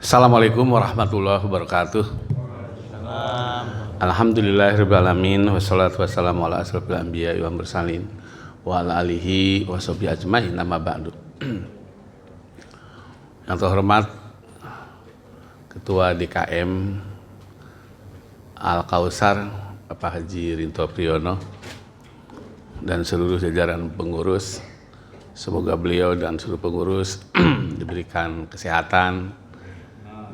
Assalamualaikum warahmatullahi wabarakatuh. Alhamdulillahirrahmanirrahim. Wassalatu wassalamu ala asrofil anbiya wal mursalin wa ala alihi wa sahbihi ajmain, amma ba'du. Yang terhormat Ketua DKM Al-Kausar Bapak Haji Rinto Priyono dan seluruh jajaran pengurus, semoga beliau dan seluruh pengurus diberikan kesehatan,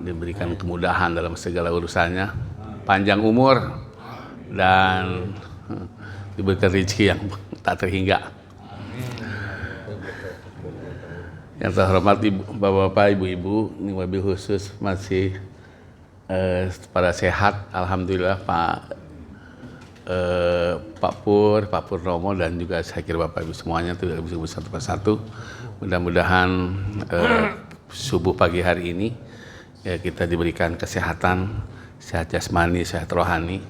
diberikan kemudahan dalam segala urusannya, panjang umur, dan diberikan rezeki yang tak terhingga. Yang terhormat Bapak-bapak, Ibu-ibu, ini wabil khusus masih pada sehat, alhamdulillah. Pak Purnomo dan juga saya kira Bapak Ibu semuanya tidak bisa satu persatu. Mudah-mudahan subuh pagi hari ini ya kita diberikan kesehatan, sehat jasmani, sehat rohani,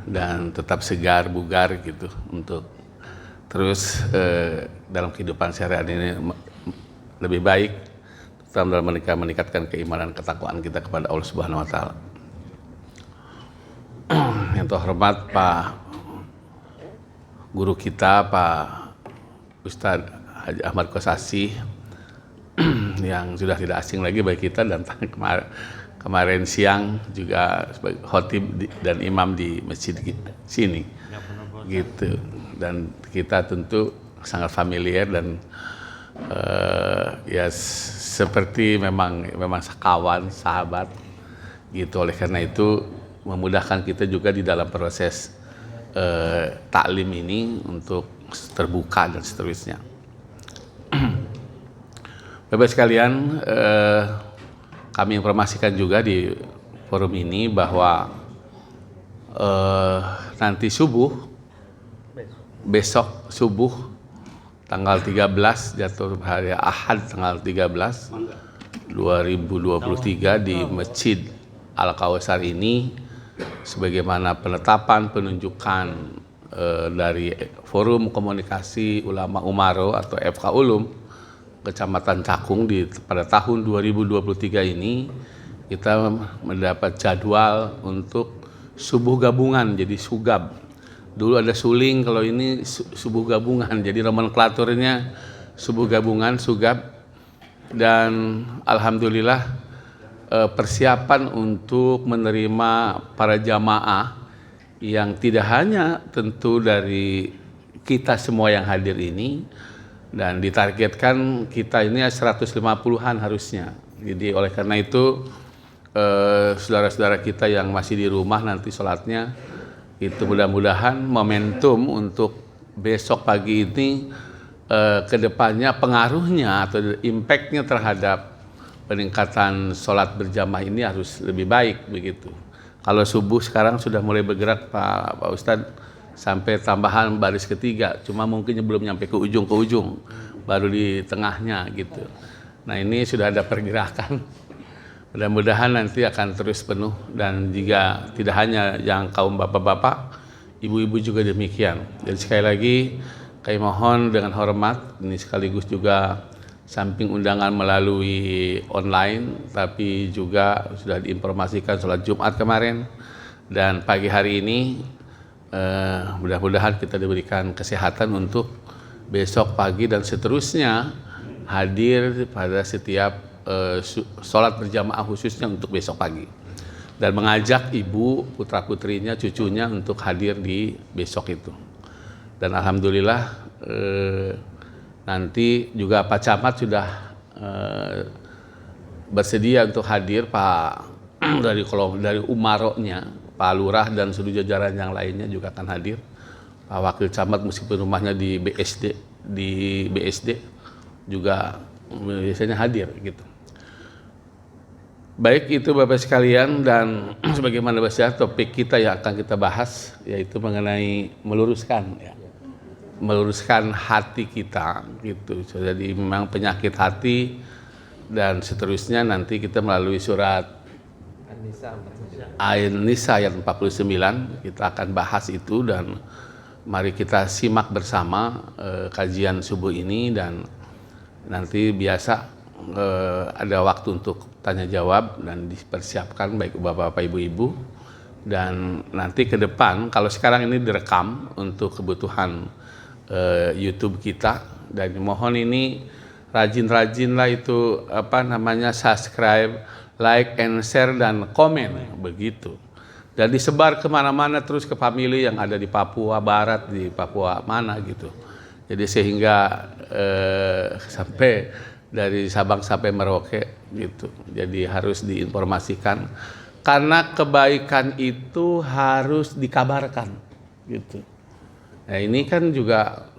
dan tetap segar, bugar gitu untuk terus dalam kehidupan sehari-hari ini lebih baik, terutama dalam meningkatkan keimanan, ketakwaan kita kepada Allah Subhanahu wa taala. Yang terhormat Pak Guru kita, Pak Ustadz Haji Ahmad Kosasih, yang sudah tidak asing lagi bagi kita, dan kemarin siang juga sebagai khotib dan imam di masjid sini gitu, dan kita tentu sangat familiar dan ya seperti memang kawan, sahabat gitu. Oleh karena itu memudahkan kita juga di dalam proses taklim ini untuk terbuka dan seterusnya. Bapak sekalian, kami informasikan juga di forum ini bahwa nanti besok subuh tanggal 13, jatuh hari Ahad tanggal 13 2023 di Masjid Al-Kausar ini, sebagaimana penetapan penunjukan dari Forum Komunikasi Ulama Umaro atau FK Ulum Kecamatan Cakung pada tahun 2023 ini, kita mendapat jadwal untuk subuh gabungan, jadi sugab. Dulu ada suling, kalau ini subuh gabungan, jadi nomenklaturnya subuh gabungan, sugab. Dan alhamdulillah persiapan untuk menerima para jamaah yang tidak hanya tentu dari kita semua yang hadir ini, dan ditargetkan kita ini 150-an harusnya. Jadi oleh karena itu saudara-saudara kita yang masih di rumah nanti sholatnya itu mudah-mudahan momentum untuk besok pagi ini kedepannya pengaruhnya atau impactnya terhadap peningkatan sholat berjamaah ini harus lebih baik begitu. Kalau subuh sekarang sudah mulai bergerak Pak Ustadz sampai tambahan baris ketiga, cuma mungkin belum nyampe ke ujung, baru di tengahnya gitu. Nah ini sudah ada pergerakan, mudah-mudahan nanti akan terus penuh, dan juga tidak hanya yang kaum bapak-bapak, ibu-ibu juga demikian. Jadi sekali lagi kami mohon dengan hormat, ini sekaligus juga samping undangan melalui online, tapi juga sudah diinformasikan sholat Jumat kemarin dan pagi hari ini. Mudah-mudahan kita diberikan kesehatan untuk besok pagi dan seterusnya hadir pada setiap sholat berjamaah, khususnya untuk besok pagi, dan mengajak ibu, putra putrinya, cucunya untuk hadir di besok itu. Dan alhamdulillah nanti juga Pak Camat sudah bersedia untuk hadir, Pak dari Umaronya, Pak Lurah dan seluruh jajaran yang lainnya juga akan hadir. Pak Wakil Camat meskipun rumahnya di BSD juga biasanya hadir gitu. Baik itu Bapak sekalian, dan sebagaimana biasa topik kita yang akan kita bahas yaitu mengenai meluruskan hati kita gitu. Jadi memang penyakit hati dan seterusnya nanti kita melalui surat An-Nisa ayat 49 kita akan bahas itu, dan mari kita simak bersama kajian subuh ini, dan nanti biasa ada waktu untuk tanya jawab dan dipersiapkan baik bapak-bapak ibu-ibu, dan nanti ke depan kalau sekarang ini direkam untuk kebutuhan YouTube kita, dan mohon ini rajin-rajinlah itu subscribe, like and share dan komen begitu, dan disebar kemana-mana terus ke family yang ada di Papua Barat, di Papua mana gitu. Jadi sehingga sampai dari Sabang sampai Merauke gitu. Jadi harus diinformasikan karena kebaikan itu harus dikabarkan gitu. Nah ini kan juga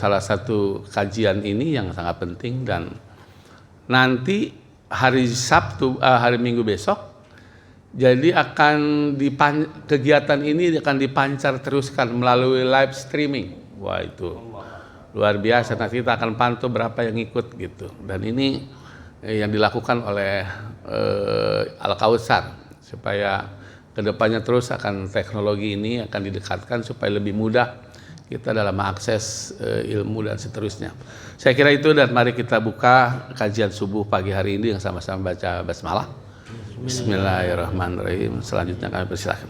salah satu kajian ini yang sangat penting, dan nanti hari Sabtu, hari Minggu besok, jadi kegiatan ini akan dipancar teruskan melalui live streaming. Wah itu luar biasa, nanti kita akan pantau berapa yang ikut gitu. Dan ini yang dilakukan oleh Al-Kautsar supaya kedepannya terus akan teknologi ini akan didekatkan supaya lebih mudah kita dalam mengakses ilmu dan seterusnya. Saya kira itu, dan mari kita buka kajian subuh pagi hari ini yang sama-sama baca basmalah. Bismillahirrahmanirrahim. Selanjutnya kami persilakan.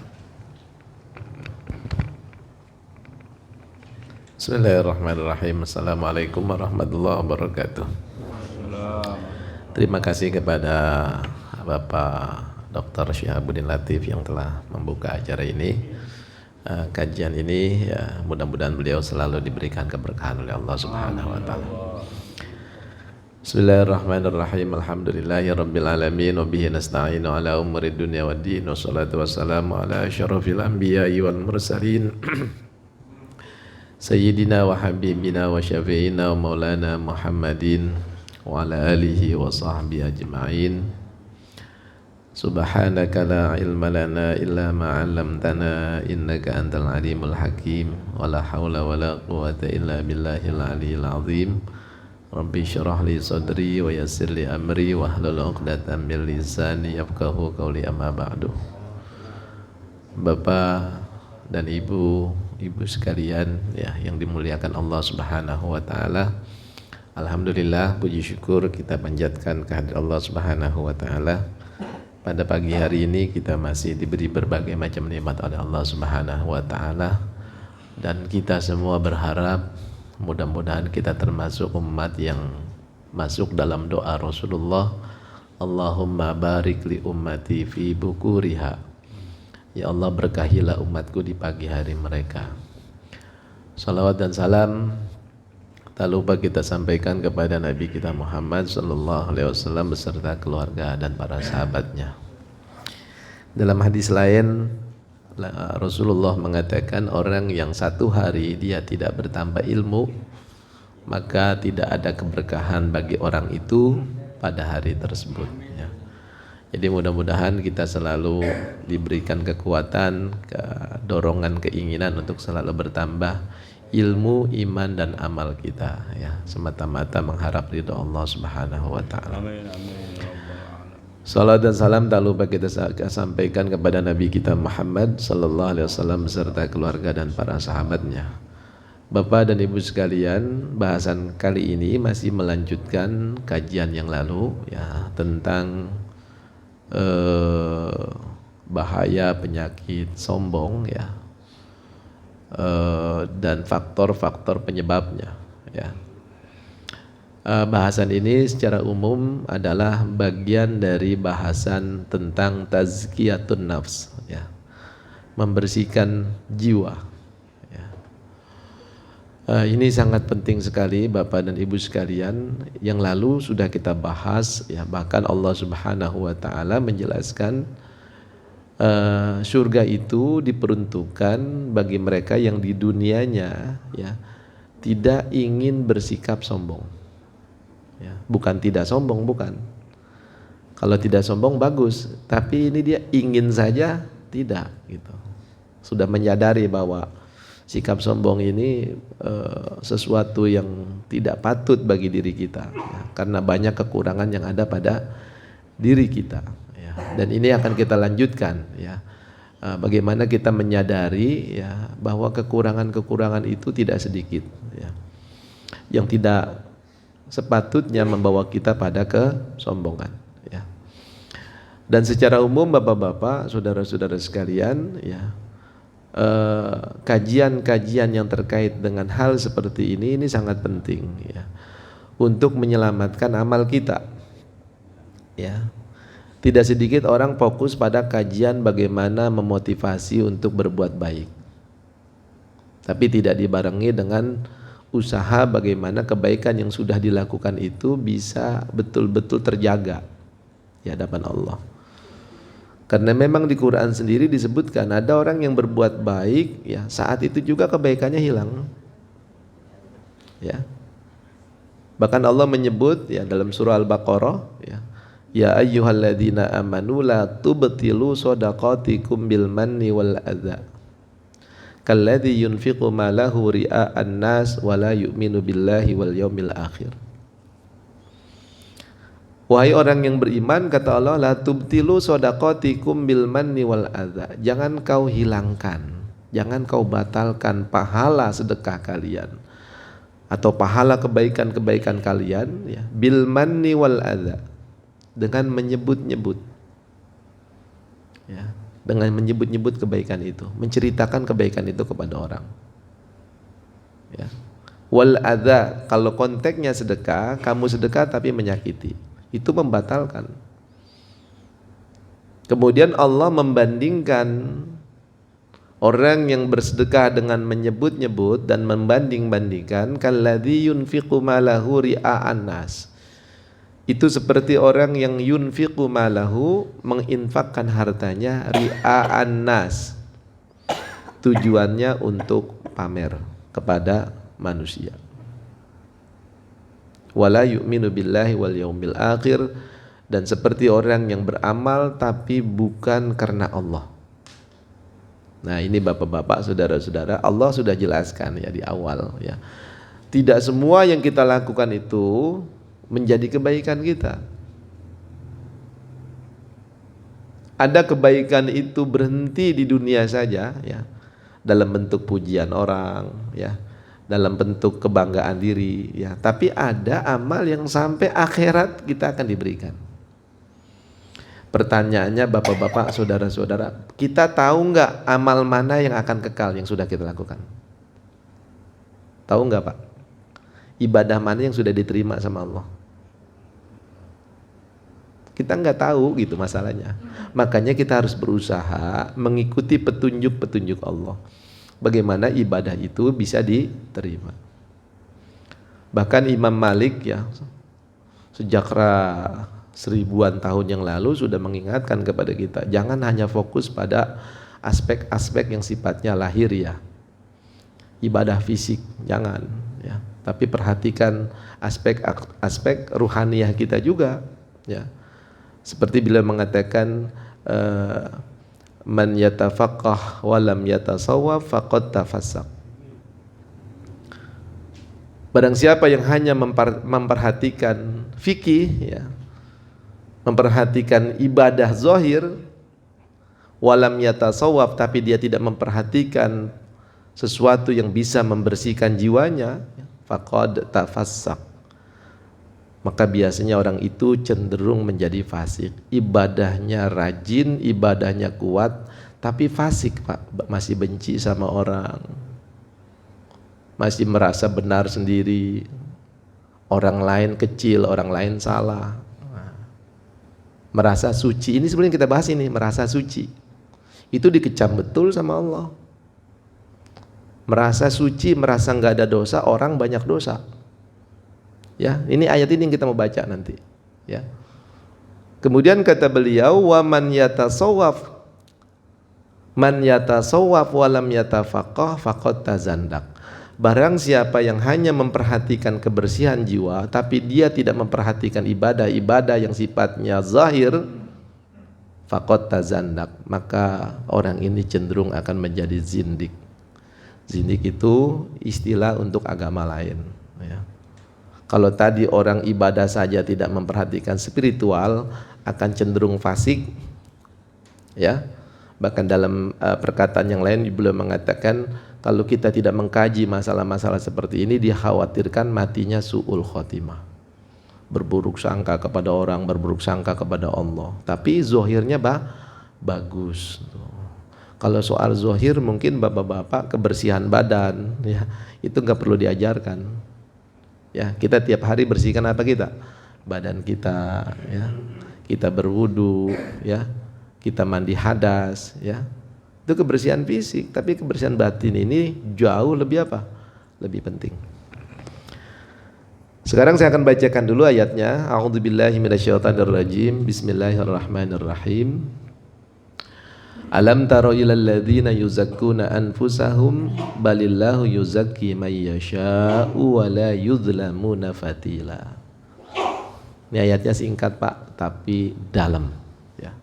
Bismillahirrahmanirrahim. Assalamualaikum warahmatullahi wabarakatuh. Terima kasih kepada Bapak Dr. Syihabuddin Latif yang telah membuka acara ini. Kajian ini ya, mudah-mudahan beliau selalu diberikan keberkahan oleh Allah Subhanahu wa taala. Bismillahirrahmanirrahim. Alhamdulillahirabbil alamin wa bihi nasta'inu ala umuri dunya waddin, wassalatu wassalamu ala asyrafil anbiya'i wal mursalin Sayyidina wa habibina wa syafi'ina wa maulana Muhammadin wa ala alihi wa sahbihi ajma'in. Subhanaka la ilma lana illa ma 'allamtana innaka antal alimul hakim, wa la haula wa la quwwata illa billahil aliyyil azim. Rabbi syrah li sadri wa yassir li amri wahlul 'uqdatam min lisani yafqahu qawli, amma ba'du. Bapak dan ibu sekalian ya yang dimuliakan Allah Subhanahu wa taala. Alhamdulillah, puji syukur kita panjatkan kehadirat Allah Subhanahu wa taala. Pada pagi hari ini kita masih diberi berbagai macam nikmat oleh Allah Subhanahu wa taala, dan kita semua berharap mudah-mudahan kita termasuk umat yang masuk dalam doa Rasulullah, Allahumma barik li ummati fi bukuriha. Ya Allah, berkahilah umatku di pagi hari mereka. Salawat dan salam tak lupa kita sampaikan kepada Nabi kita Muhammad sallallahu alaihi wasallam beserta keluarga dan para sahabatnya. Dalam hadis lain Rasulullah mengatakan, orang yang satu hari dia tidak bertambah ilmu, maka tidak ada keberkahan bagi orang itu pada hari tersebut ya. Jadi mudah-mudahan kita selalu diberikan kekuatan, dorongan, keinginan untuk selalu bertambah ilmu, iman dan amal kita ya, semata-mata mengharap ridha Allah Subhanahu wa taala. Amin amin. Salat dan salam tak lupa kita sampaikan kepada Nabi kita Muhammad sallallahu alaihi wasallam beserta keluarga dan para sahabatnya. Bapak dan Ibu sekalian, bahasan kali ini masih melanjutkan kajian yang lalu ya, tentang bahaya penyakit sombong ya, dan faktor-faktor penyebabnya ya. Bahasan ini secara umum adalah bagian dari bahasan tentang tazkiyatun nafs ya, membersihkan jiwa ya. Ini sangat penting sekali Bapak dan Ibu sekalian. Yang lalu sudah kita bahas ya, bahkan Allah Subhanahu wa taala menjelaskan surga itu diperuntukkan bagi mereka yang di dunianya ya tidak ingin bersikap sombong ya. Bukan tidak sombong, bukan. Kalau tidak sombong bagus, tapi ini dia ingin saja tidak gitu. Sudah menyadari bahwa sikap sombong ini sesuatu yang tidak patut bagi diri kita ya, karena banyak kekurangan yang ada pada diri kita ya. Dan ini akan kita lanjutkan ya, bagaimana kita menyadari ya bahwa kekurangan-kekurangan itu tidak sedikit ya, yang tidak sepatutnya membawa kita pada kesombongan ya. Dan secara umum bapak-bapak, saudara-saudara sekalian, ya, kajian-kajian yang terkait dengan hal seperti ini sangat penting, ya, untuk menyelamatkan amal kita. Ya, tidak sedikit orang fokus pada kajian bagaimana memotivasi untuk berbuat baik, tapi tidak dibarengi dengan usaha bagaimana kebaikan yang sudah dilakukan itu bisa betul-betul terjaga di hadapan Allah. Karena memang di Quran sendiri disebutkan ada orang yang berbuat baik, ya, saat itu juga kebaikannya hilang. Ya. Bahkan Allah menyebut, ya, dalam surah Al-Baqarah, ya ayyuhalladzina amanu la tubtilu shadaqatikum bil manni wal adza kalladzi yunfiqu malahu ria'an nas wa la yu'minu billahi wal yaumil akhir. Wahai orang yang beriman, kata Allah, la tubtilu shadaqatikum bil manni wal adza. Jangan kau hilangkan, jangan kau batalkan pahala sedekah kalian atau pahala kebaikan-kebaikan kalian, ya, bil manni wal adza, dengan menyebut-nyebut, ya, dengan menyebut-nyebut kebaikan itu, menceritakan kebaikan itu kepada orang, ya. Wal adza, kalau konteksnya sedekah, kamu sedekah tapi menyakiti, itu membatalkan. Kemudian Allah membandingkan orang yang bersedekah dengan menyebut-nyebut dan membanding-bandingkan, kalladzi yunfiqu malahu ria'an nas. Itu seperti orang yang yunfiqu malahu, menginfakkan hartanya, ria'an nas, tujuannya untuk pamer kepada manusia. Wala yu'minu billahi wal yaumil akhir, dan seperti orang yang beramal tapi bukan karena Allah. Nah, ini bapak-bapak, saudara-saudara, Allah sudah jelaskan, ya, di awal, ya. Tidak semua yang kita lakukan itu menjadi kebaikan kita. Ada kebaikan itu berhenti di dunia saja, ya, dalam bentuk pujian orang, ya, dalam bentuk kebanggaan diri, ya. Tapi ada amal yang sampai akhirat kita akan diberikan. Pertanyaannya bapak-bapak, saudara-saudara, kita tahu nggak amal mana yang akan kekal yang sudah kita lakukan? Tahu nggak, Pak? Ibadah mana yang sudah diterima sama Allah? Kita nggak tahu, gitu masalahnya. Makanya kita harus berusaha mengikuti petunjuk-petunjuk Allah, bagaimana ibadah itu bisa diterima. Bahkan Imam Malik, ya, sejak seribuan tahun yang lalu sudah mengingatkan kepada kita, jangan hanya fokus pada aspek-aspek yang sifatnya lahiriah, ibadah fisik, jangan, ya, tapi perhatikan aspek-aspek ruhaniyah kita juga, ya. Seperti beliau mengatakan, man yatafaqqah wa lam yatasawwaf faqad tafassaq. Barang siapa yang hanya memperhatikan fikih, ya, memperhatikan ibadah zahir, walam yatasawwaf, tapi dia tidak memperhatikan sesuatu yang bisa membersihkan jiwanya, faqad tafassaq, maka biasanya orang itu cenderung menjadi fasik. Ibadahnya rajin, ibadahnya kuat, tapi fasik, Pak, masih benci sama orang, masih merasa benar sendiri, orang lain kecil, orang lain salah. Merasa suci, ini sebenarnya kita bahas ini, merasa suci itu dikecam betul sama Allah. Merasa suci, merasa nggak ada dosa, orang banyak dosa. Ya, ini ayat ini yang kita mau baca nanti, ya. Kemudian kata beliau, wa man yatasawwaf wa lam yatafaqqah faqad tazandaq. Barang siapa yang hanya memperhatikan kebersihan jiwa tapi dia tidak memperhatikan ibadah-ibadah yang sifatnya zahir, faqad tazandaq, maka orang ini cenderung akan menjadi zindik. Zindik itu istilah untuk agama lain, ya. Kalau tadi orang ibadah saja tidak memperhatikan spiritual, akan cenderung fasik, ya. Bahkan dalam perkataan yang lain beliau mengatakan, kalau kita tidak mengkaji masalah-masalah seperti ini, dikhawatirkan matinya su'ul khotimah, berburuk sangka kepada orang, berburuk sangka kepada Allah. Tapi zohirnya bagus. Kalau soal zohir mungkin bapak-bapak kebersihan badan, ya itu nggak perlu diajarkan. Ya kita tiap hari bersihkan apa kita? Badan kita, ya kita berwudu, ya kita mandi hadas, ya itu kebersihan fisik. Tapi kebersihan batin ini jauh lebih apa? Lebih penting. Sekarang saya akan bacakan dulu ayatnya. A'udzubillahi minasyaitonirrajim. Bismillahirrahmanirrahim. Alam taro ilal ladzina yuzakkuna anfusahum balillahu yuzakki may yasha'u wa la yuzlamuna fatila. Ini ayatnya singkat Pak, tapi dalam, ya.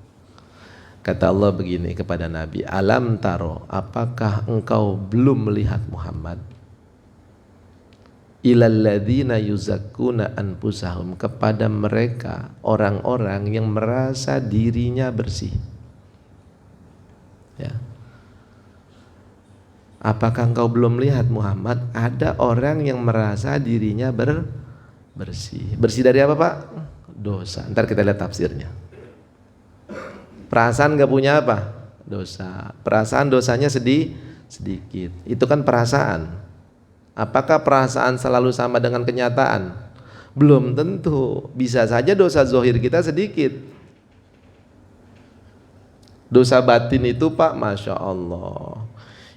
Kata Allah begini kepada Nabi, alam taro, apakah engkau belum melihat Muhammad? Ilal ladzina yuzakkuna anfusahum, kepada mereka orang-orang yang merasa dirinya bersih. Ya. Apakah engkau belum lihat Muhammad? Ada orang yang merasa dirinya bersih. Bersih dari apa Pak? Dosa. Ntar kita lihat tafsirnya. Perasaan gak punya apa? Dosa. Perasaan dosanya sedikit. Itu kan perasaan. Apakah perasaan selalu sama dengan kenyataan? Belum tentu. Bisa saja dosa zohir kita sedikit. Dosa batin itu Pak, Masya Allah,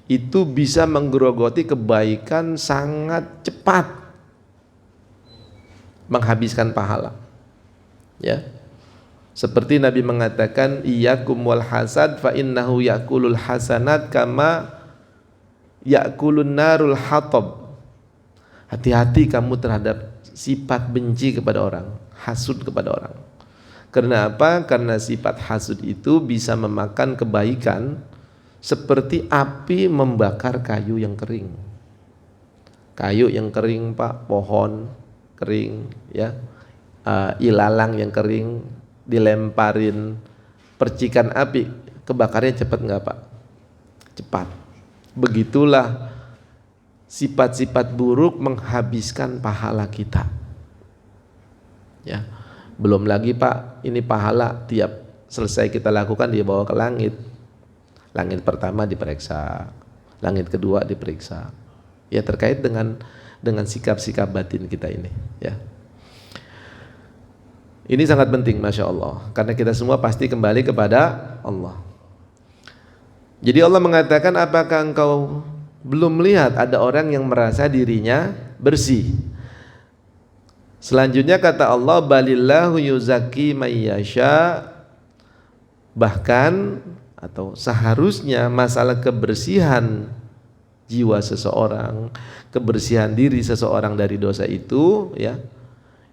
itu bisa menggerogoti kebaikan sangat cepat, menghabiskan pahala. Ya, seperti Nabi mengatakan, iyyakum wal hasad fa innahu yakulul hasanat kama yakulun narul hatab. Hati-hati kamu terhadap sifat benci kepada orang, hasud kepada orang. Karena apa? Karena sifat hasud itu bisa memakan kebaikan seperti api membakar kayu yang kering. Kayu yang kering Pak, pohon kering, ya, ilalang yang kering, dilemparin percikan api, kebakarnya cepat nggak Pak? Cepat. Begitulah sifat-sifat buruk menghabiskan pahala kita. Ya. Belum lagi Pak, ini pahala tiap selesai kita lakukan dibawa ke langit. Langit pertama diperiksa, langit kedua diperiksa. Ya terkait dengan sikap-sikap batin kita ini. Ya. Ini sangat penting, Masya Allah, karena kita semua pasti kembali kepada Allah. Jadi Allah mengatakan, apakah engkau belum melihat ada orang yang merasa dirinya bersih? Selanjutnya kata Allah, balillahu yuzakki may yasha. Bahkan atau seharusnya masalah kebersihan jiwa seseorang, kebersihan diri seseorang dari dosa itu, ya,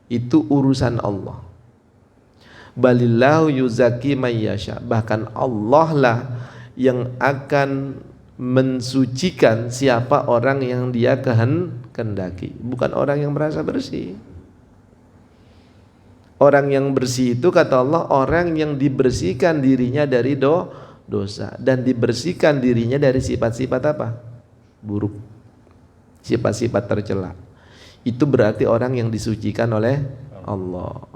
itu urusan Allah. Balillahu yuzakki may yasha. Bahkan Allah lah yang akan mensucikan siapa orang yang Dia kehendaki, bukan orang yang merasa bersih. Orang yang bersih itu kata Allah, orang yang dibersihkan dirinya dari dosa dan dibersihkan dirinya dari sifat-sifat apa? Buruk, sifat-sifat tercela. Itu berarti orang yang disucikan oleh Allah.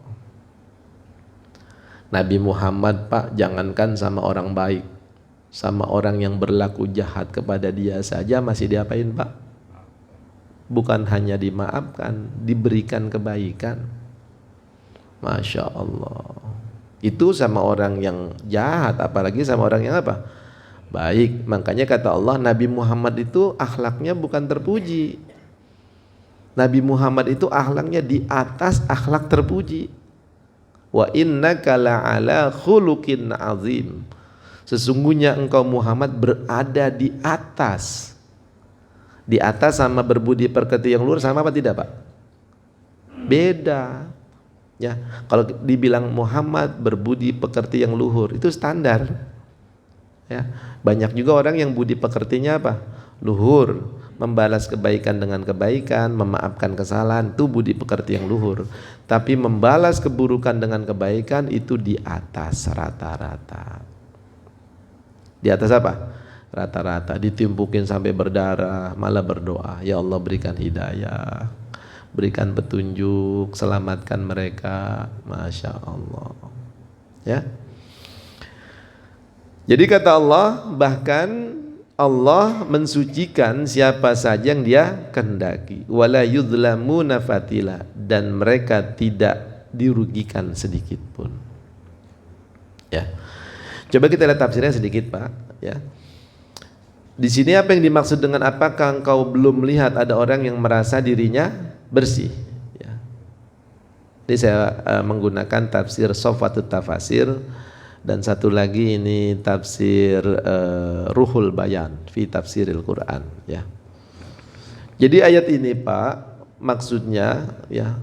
Nabi Muhammad Pak, jangankan sama orang baik, sama orang yang berlaku jahat kepada dia saja masih diapain Pak? Bukan hanya dimaafkan, diberikan kebaikan. Masya Allah. Itu sama orang yang jahat, apalagi sama orang yang apa? Baik. Makanya kata Allah, Nabi Muhammad itu akhlaknya bukan terpuji. Nabi Muhammad itu akhlaknya di atas akhlak terpuji. Wa innaka la'ala khuluqin azim. Sesungguhnya engkau Muhammad berada di atas. Di atas sama berbudi pekerti yang luhur sama apa tidak Pak? Beda. Ya, kalau dibilang Muhammad berbudi pekerti yang luhur itu standar. Ya, banyak juga orang yang budi pekertinya apa? Luhur, membalas kebaikan dengan kebaikan, memaafkan kesalahan, itu budi pekerti yang luhur. Tapi membalas keburukan dengan kebaikan itu di atas rata-rata. Di atas apa? Rata-rata. Ditimpukin sampai berdarah, malah berdoa, ya Allah berikan hidayah. berikan petunjuk, selamatkan mereka. Masya Allah. Ya. Jadi kata Allah, bahkan Allah mensucikan siapa saja yang Dia kehendaki. Wala yudlamuna fatila, dan mereka tidak dirugikan sedikit pun. Ya. Coba kita lihat tafsirnya sedikit, Pak, ya. Di sini apa yang dimaksud dengan apakah engkau belum melihat ada orang yang merasa dirinya bersih, ya. Jadi saya menggunakan tafsir Sofwatut Tafasir, dan satu lagi ini tafsir Ruhul Bayan fi Tafsiril Quran, ya. Jadi ayat ini, Pak, maksudnya, ya,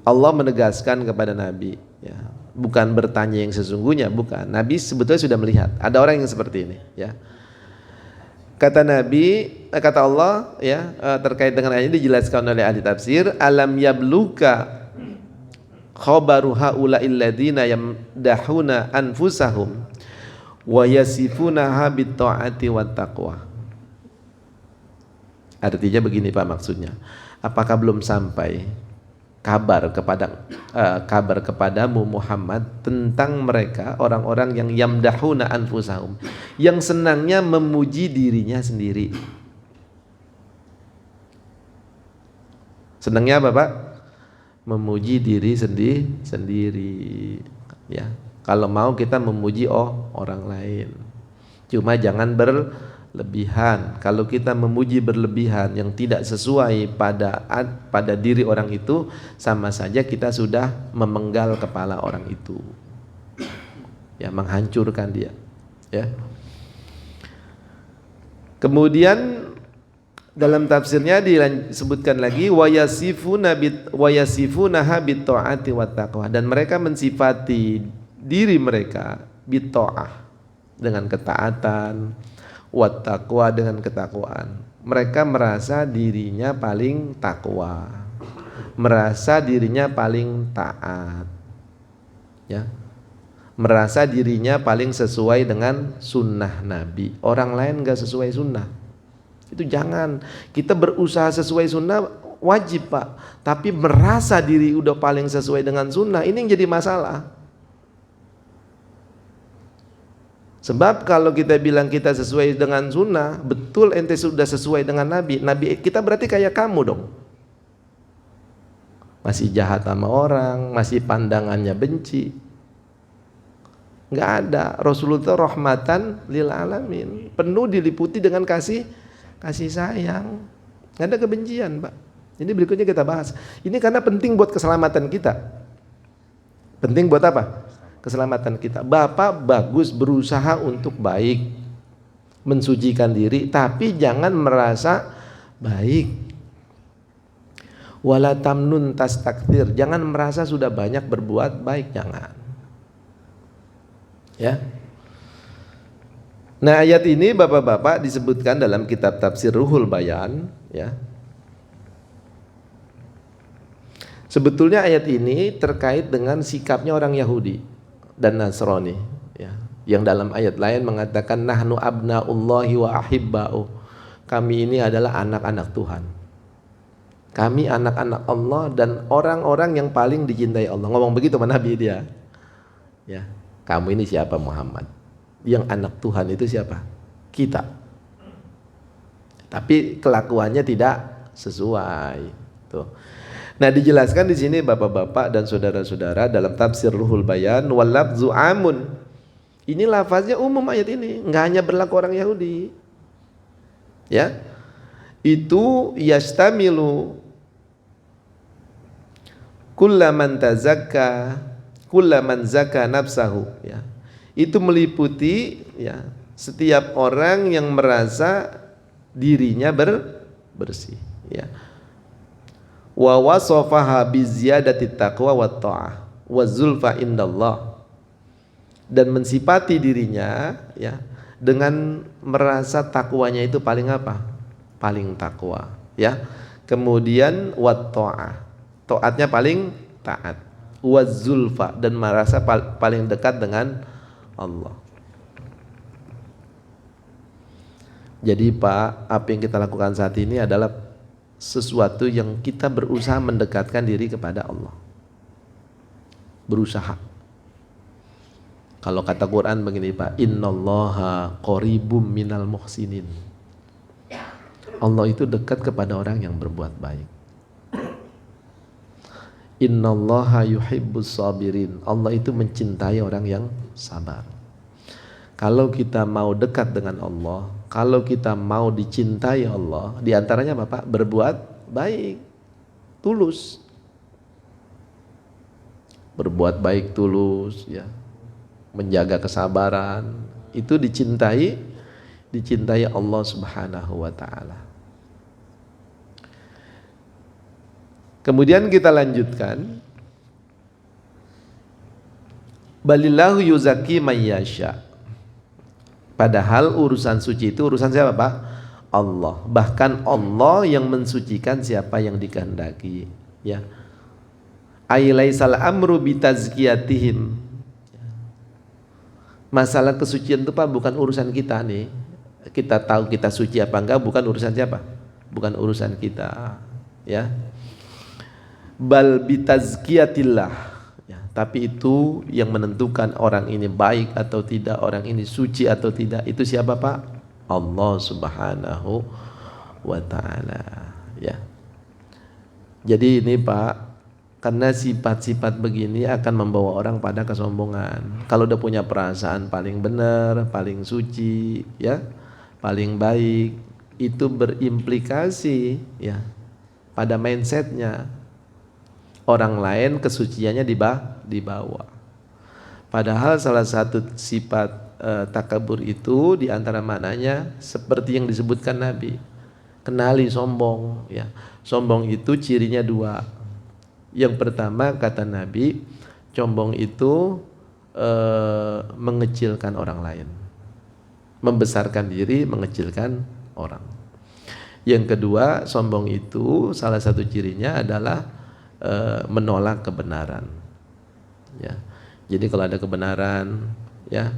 Allah menegaskan kepada Nabi, ya, bukan bertanya yang sesungguhnya, bukan. Nabi sebetulnya sudah melihat ada orang yang seperti ini, ya. Kata Nabi, kata Allah, ya, terkait dengan ayat ini dijelaskan oleh ahli tafsir, alam yabluka khabaru haula'il ladzina yamdahuna anfusahum wa yasifunaha bit-ta'ati wat taqwa. Artinya begini, Pak, maksudnya, apakah belum sampai kabar kepadamu Muhammad tentang mereka orang-orang yang yamdahuna anfusahum, yang senangnya memuji dirinya sendiri. Senangnya apa, Pak? Memuji diri sendiri, ya. Kalau mau kita memuji orang lain, cuma jangan berlebihan. Kalau kita memuji berlebihan yang tidak sesuai pada diri orang itu, sama saja kita sudah memenggal kepala orang itu, ya, menghancurkan dia, ya. Kemudian dalam tafsirnya disebutkan lagi wayasifuna bit ta'ati wat taqwa, dan mereka mensifati diri mereka bit ta'ah, dengan ketaatan, wat taqwa, dengan ketakwaan. Mereka merasa dirinya paling takwa, merasa dirinya paling taat, ya, merasa dirinya paling sesuai dengan sunnah Nabi. Orang lain gak sesuai sunnah, itu jangan. Kita berusaha sesuai sunnah wajib, Pak, tapi merasa diri udah paling sesuai dengan sunnah, ini yang jadi masalah. Sebab kalau kita bilang kita sesuai dengan sunnah, betul ente sudah sesuai dengan Nabi kita berarti kayak kamu dong, masih jahat sama orang, masih pandangannya benci. Nggak ada. Rasulullah rahmatan lil alamin, penuh diliputi dengan kasih sayang, nggak ada kebencian, Pak. Ini berikutnya kita bahas. Ini karena penting buat keselamatan kita. Penting buat apa? Keselamatan kita. Bapak bagus berusaha untuk baik, mensucikan diri, tapi jangan merasa baik. Wala tamnun tastakthir, jangan merasa sudah banyak berbuat baik, jangan. Ya. Nah, ayat ini Bapak-bapak disebutkan dalam kitab tafsir Ruhul Bayan, ya. Sebetulnya ayat ini terkait dengan sikapnya orang Yahudi dan Nasrani, ya, yang dalam ayat lain mengatakan nahnu abnaullahi wa ahibba'u, kami ini adalah anak-anak Tuhan, kami anak-anak Allah dan orang-orang yang paling dicintai Allah. Ngomong begitu sama Nabi dia, ya. Kamu ini siapa Muhammad? Yang anak Tuhan itu siapa? Kita. Tapi kelakuannya tidak sesuai. Tuh. Nah, dijelaskan di sini Bapak-bapak dan saudara-saudara dalam tafsir Ruhul Bayan, wal lafzu amun. Ini lafaznya umum ayat ini, enggak hanya berlaku orang Yahudi. Ya. Itu yastamilu kullaman tazakka, kullaman zaka nafsahu, ya. Itu meliputi, ya, setiap orang yang merasa dirinya bersih, ya. Wa wasafaha biziyadati taqwa wat ta'ah wa zulfa indallah, dan mensifati dirinya, ya, dengan merasa takwanya itu paling apa? Paling takwa, ya. Kemudian wat ta'ah, taatnya paling taat, wa zulfa, dan merasa paling dekat dengan Allah. Jadi, Pak, apa yang kita lakukan saat ini adalah sesuatu yang kita berusaha mendekatkan diri kepada Allah. Berusaha. Kalau kata Quran begini Pak, innallaha qaribum minal muhsinin. Allah itu dekat kepada orang yang berbuat baik. Innallaha yuhibbus sabirin. Allah itu mencintai orang yang sabar. Kalau kita mau dekat dengan Allah, kalau kita mau dicintai Allah, diantaranya Bapak berbuat baik, tulus. Berbuat baik tulus, ya, menjaga kesabaran, itu dicintai Allah Subhanahu wa taala. Kemudian kita lanjutkan, balillahu yuzaki mayyasha. Padahal urusan suci itu urusan siapa Pak? Allah. Bahkan Allah yang mensucikan siapa yang dikehendaki, ya. Ailaisal amru bitazkiyatihim. Masalah kesucian itu Pak bukan urusan kita nih. Kita tahu kita suci apa enggak bukan urusan siapa? Bukan urusan kita, ya. Bal bitazkiyatillah, ya, tapi itu yang menentukan orang ini baik atau tidak, orang ini suci atau tidak, itu siapa Pak? Allah Subhanahu wa taala, ya. Jadi ini Pak, karena sifat-sifat begini akan membawa orang pada kesombongan. Kalau udah punya perasaan paling benar, paling suci, ya, paling baik, itu berimplikasi, ya, pada mindsetnya. Orang lain kesuciannya dibawa. Padahal salah satu sifat takabur itu diantara maknanya seperti yang disebutkan Nabi. Kenali sombong, ya. Sombong itu cirinya dua. Yang pertama kata Nabi, sombong itu mengecilkan orang lain, membesarkan diri, mengecilkan orang. Yang kedua, sombong itu salah satu cirinya adalah menolak kebenaran, ya. Jadi kalau ada kebenaran, ya,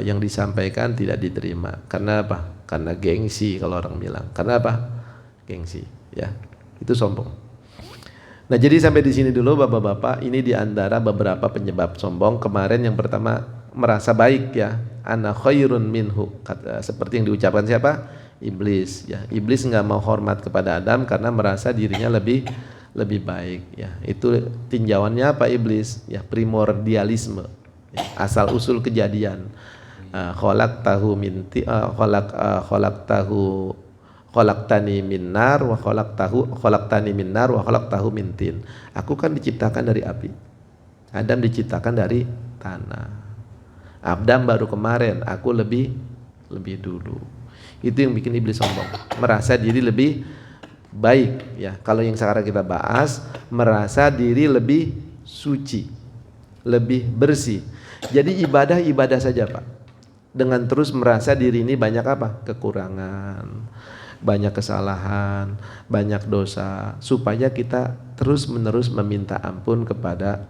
yang disampaikan tidak diterima. Karena apa? Karena gengsi kalau orang bilang. Karena apa? Gengsi, ya. Itu sombong. Nah, jadi sampai di sini dulu Bapak-bapak. Ini diantara beberapa penyebab sombong. Kemarin yang pertama merasa baik, ya. Ana khairun minhu. Seperti yang diucapkan siapa? Iblis, ya. Iblis nggak mau hormat kepada Adam karena merasa dirinya lebih baik, ya. Itu tinjauannya apa iblis, ya, primordialisme, ya, asal usul kejadian. Khalaqtahu khalaqtani min nar wa khalaqtani min nar wa khalaqtahu min tin. Aku kan diciptakan dari api, Adam diciptakan dari tanah. Adam baru kemarin, aku lebih dulu. Itu yang bikin iblis sombong, merasa diri lebih baik, ya. Kalau yang sekarang kita bahas, merasa diri lebih suci, lebih bersih. Jadi ibadah saja Pak, dengan terus merasa diri ini banyak apa? Kekurangan, banyak kesalahan, banyak dosa, supaya kita terus menerus meminta ampun kepada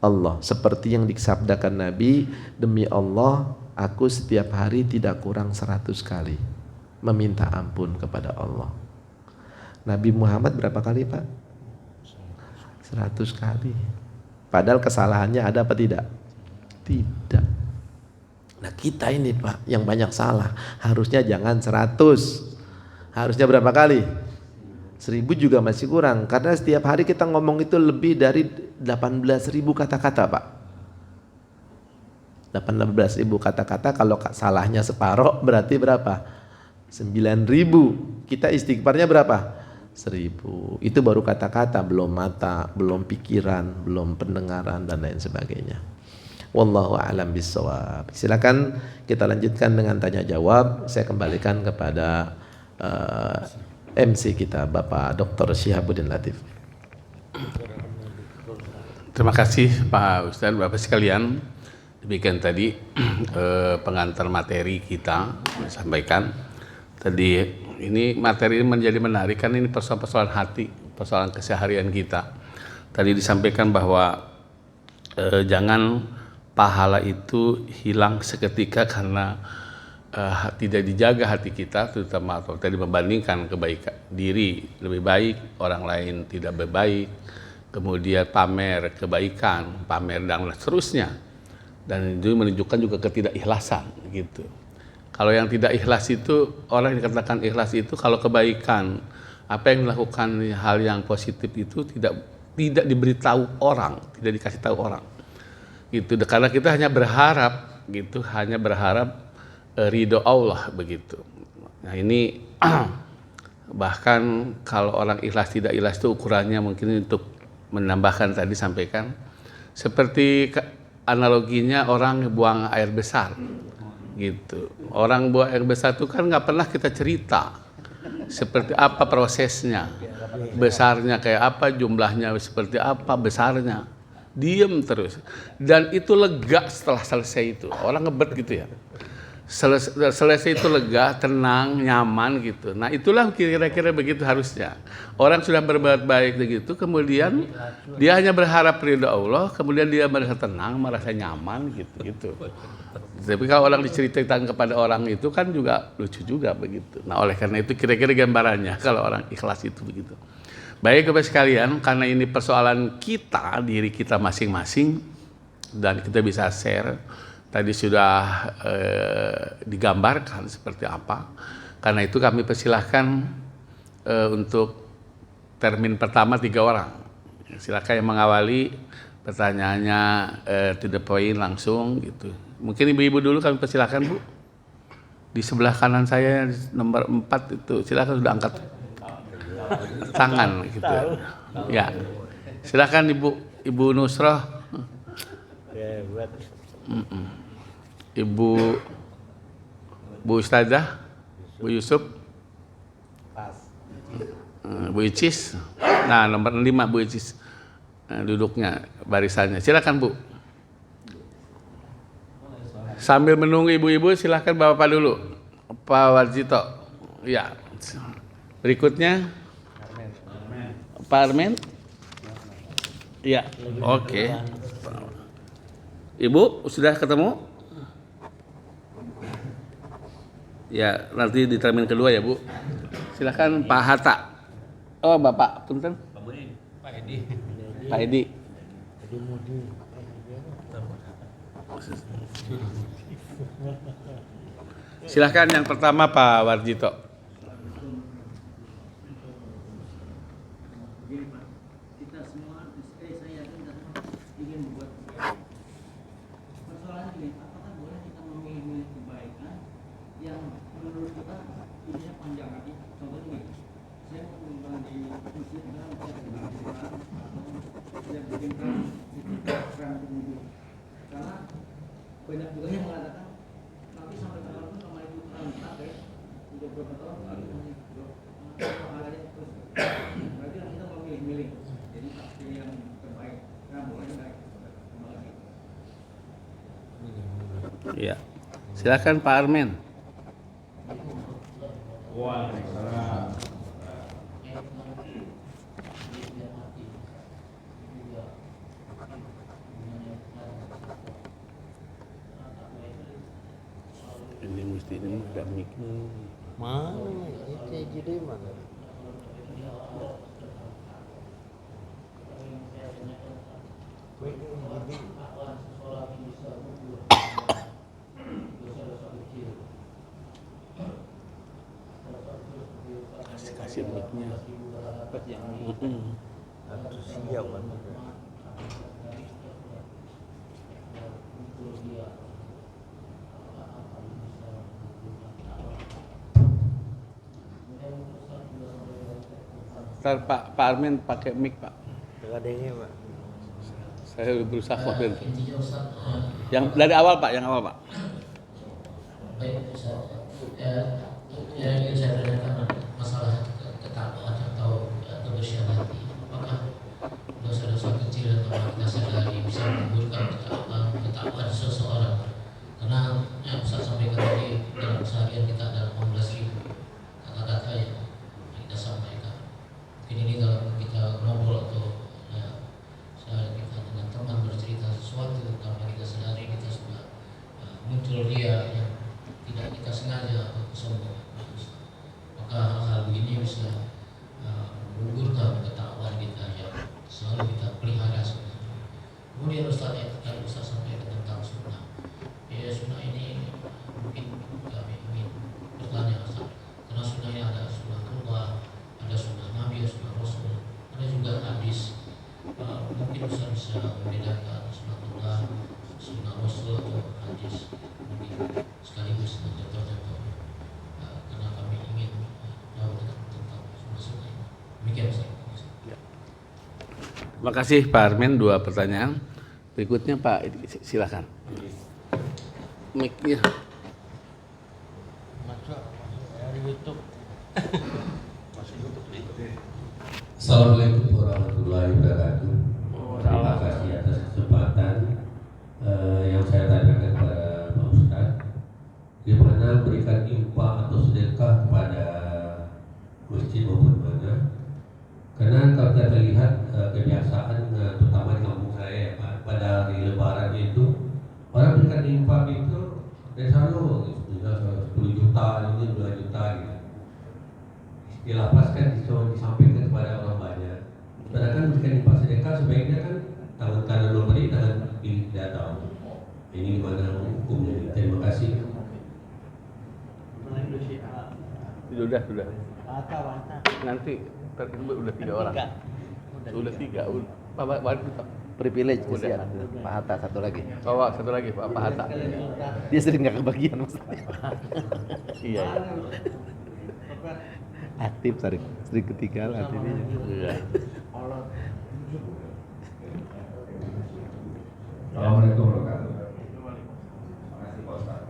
Allah. Seperti yang disabdakan Nabi, demi Allah aku setiap hari tidak kurang 100 kali meminta ampun kepada Allah. Nabi Muhammad berapa kali Pak? 100 kali. Padahal kesalahannya ada apa tidak? Tidak. Nah kita ini Pak yang banyak salah, harusnya jangan 100. Harusnya berapa kali? 1000 juga masih kurang. Karena setiap hari kita ngomong itu lebih dari 18.000 kata-kata Pak. 18.000 kata-kata, kalau salahnya separuh berarti berapa? 9.000. Kita istighfarnya berapa? 1000. Itu baru kata-kata, belum mata, belum pikiran, belum pendengaran dan lain sebagainya. Wallahu a'lam bissawab. Silakan kita lanjutkan dengan tanya jawab. Saya kembalikan kepada MC kita Bapak Dr. Syihabuddin Latif. Terima kasih Pak Ustadz, Bapak sekalian. Demikian tadi pengantar materi kita sampaikan. Tadi ini materi ini menjadi menarik kan, ini persoalan hati, persoalan keseharian kita. Tadi disampaikan bahwa jangan pahala itu hilang seketika karena tidak dijaga hati kita, terutama atau tadi membandingkan kebaikan diri lebih baik, orang lain tidak berbaik, kemudian pamer kebaikan, pamer dan seterusnya, dan itu menunjukkan juga ketidakikhlasan gitu. Kalau yang tidak ikhlas itu, orang yang dikatakan ikhlas itu kalau kebaikan, apa yang dilakukan hal yang positif itu tidak diberitahu orang, tidak dikasih tahu orang gitu, karena kita hanya berharap gitu, hanya berharap ridho Allah begitu. Nah ini bahkan kalau orang ikhlas tidak ikhlas itu ukurannya mungkin untuk menambahkan tadi sampaikan seperti analoginya orang buang air besar gitu. Orang buang air besar itu kan nggak pernah kita cerita seperti apa prosesnya, besarnya kayak apa, jumlahnya seperti apa, besarnya, diem terus, dan itu lega setelah selesai itu. Orang ngebet gitu ya, selesai itu lega, tenang, nyaman gitu. Nah itulah kira-kira begitu harusnya. Orang sudah berbuat baik begitu, kemudian dia hanya berharap ridho Allah, kemudian dia merasa tenang, merasa nyaman gitu. Tapi kalau orang diceritakan kepada orang itu kan juga lucu juga begitu. Nah oleh karena itu kira-kira gambarannya kalau orang ikhlas itu begitu. Baik Bapak sekalian, karena ini persoalan kita, diri kita masing-masing, dan kita bisa share. Tadi sudah digambarkan seperti apa. Karena itu kami persilahkan untuk termin pertama 3 orang. Silakan yang mengawali pertanyaannya to the point langsung gitu. Mungkin ibu-ibu dulu kami persilahkan Bu. Di sebelah kanan saya nomor 4 itu silakan sudah angkat tangan gitu. Ya. Silakan Ibu Nusroh. Ibu Ustazah, Bu Yusuf, Bu Icis. Nah, nomor 5 Bu Icis duduknya barisannya. Silakan Bu. Sambil menunggu ibu-ibu, silakan Bapak dulu. Pak Warjito. Ya. Berikutnya Pak Armen. Ya. Oke. Ibu sudah ketemu? Ya, nanti di termin kedua ya Bu. Silakan Pak Hatta. Oh Bapak, punten. Pak Edi. Silakan yang pertama Pak Warjito. Banyak juga yang mengatakan nanti sampai tanggal itu sama itu tak ya untuk beberapa tahun pahalanya terus berarti kita mau milih-milih jadi pilih yang terbaik nah boleh baik terima kasih. Ya, silakan Pak Armen. Ini mesti ini ada mic. Mana ini jadi mana? Kasih mic-nya. Atau siap kan? Ntar Pak Armen pakai mic Pak. Adanya Pak. Saya berusaha mobil. Yang dari awal Pak, yang awal Pak. Baik, Ustaz. Yang ingin saya tanyakan masalah ketakwaan atau kebersihan hati. Apakah dosa-dosa kecil atau kita sadari bisa menggugurkan ketakwaan seseorang? Karena yang Ustaz sampaikan tadi dalam seharian kita ada 15.000 kata-kata yang kita sampaikan. Mungkin ini kalau kita ngobrol atau ya, kita dengan teman bercerita sesuatu tanpa kita sadari kita sudah muncul dia yang tidak kita Makasih Pak Armen, 2 pertanyaan. Berikutnya Pak, silakan. Mic-nya. Assalamualaikum warahmatullahi wabarakatuh. Terima kasih atas kesempatan yang saya tanyakan kepada Pak Ustadz. Gimana berikan infak atau sedekah kepada masjid maupun mana? Karena kalau kita lihat kebiasaan terutama di kampung saya ya Pak, pada hari Lebaran itu orang berikan infak itu dari selalu 10 juta, ini 2 juta gitu. Dilapaskan disampaikan kepada orang banyak. Sedangkan berikan infak sedekah sebaiknya kan tangan kanan memberi, tangan kiri tidak tahu. Ini gimana hukumnya? Terima kasih. Sudah. Mata. Nanti udah 3 orang. Udah 3. Pak Privilege Udah. kesian. Pak Hatta satu lagi. bawa satu lagi Pak Hatta. Dia sering nggak kebagian maksudnya. Iya. Aktif sering ketinggalan ini. Iya. Assalamualaikum warahmatullahi wabarakatuh. Terima kasih Pak Ustaz.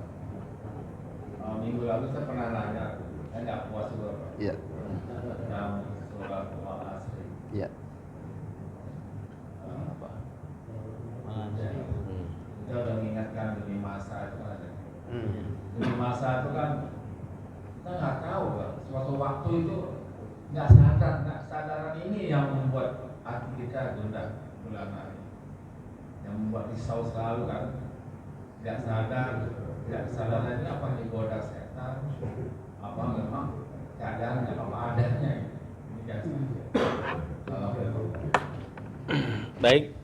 Minggu lalu saya pernah nanya, saya nggak puas juga Pak. Iya. Yang surat Al-Asri. Iya. Dia udah mengingatkan demi masa itu kan ada. Demi masa itu kan kita nggak tahu Pak. Suatu waktu itu nggak sadaran ini yang membuat hati kita gundah gulana. Yang membuat risau selalu kan, tidak sadar lagi apa yang digoda setan, apa memang keadaannya apa adanya. Ini biasa. Baik.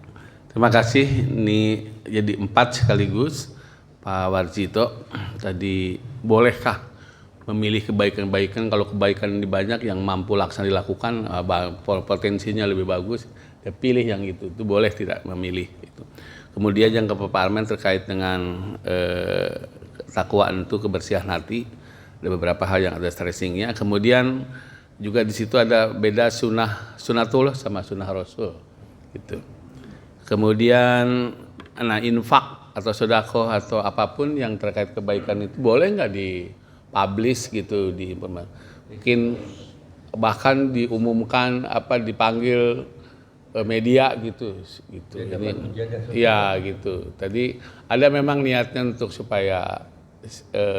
Terima kasih. Ini jadi 4 sekaligus. Pak Warjito, tadi bolehkah memilih kebaikan-kebaikan? Kalau kebaikan ini banyak yang mampu laksana dilakukan, potensinya lebih bagus, ya pilih yang itu boleh tidak memilih itu. Kemudian yang ke Pak Armen terkait dengan takwaan itu kebersihan hati, ada beberapa hal yang ada stressingnya. Kemudian juga di situ ada beda sunatullah sama sunnah rasul gitu. Kemudian infak atau sedekah atau apapun yang terkait kebaikan itu boleh nggak dipublish gitu, mungkin bahkan diumumkan dipanggil media gitu. Ini ya gitu. Tadi ada memang niatnya untuk supaya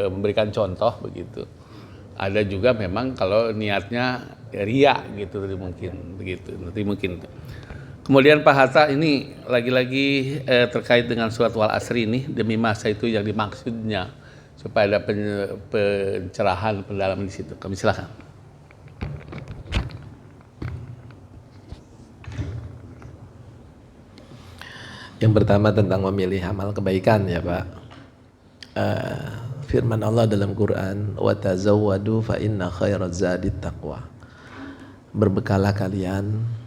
memberikan contoh begitu. Ada juga memang kalau niatnya ria gitu mungkin begitu. Nanti mungkin. Kemudian Pak Hatta, ini lagi-lagi terkait dengan surat Wal Asri ini, demi masa itu yang dimaksudnya supaya ada pencerahan pendalaman di situ. Kami silakan. Yang pertama tentang memilih amal kebaikan ya Pak. Firman Allah dalam Quran, wa tazawwadu fa inna khairaz zadit taqwa. Berbekalah kalian,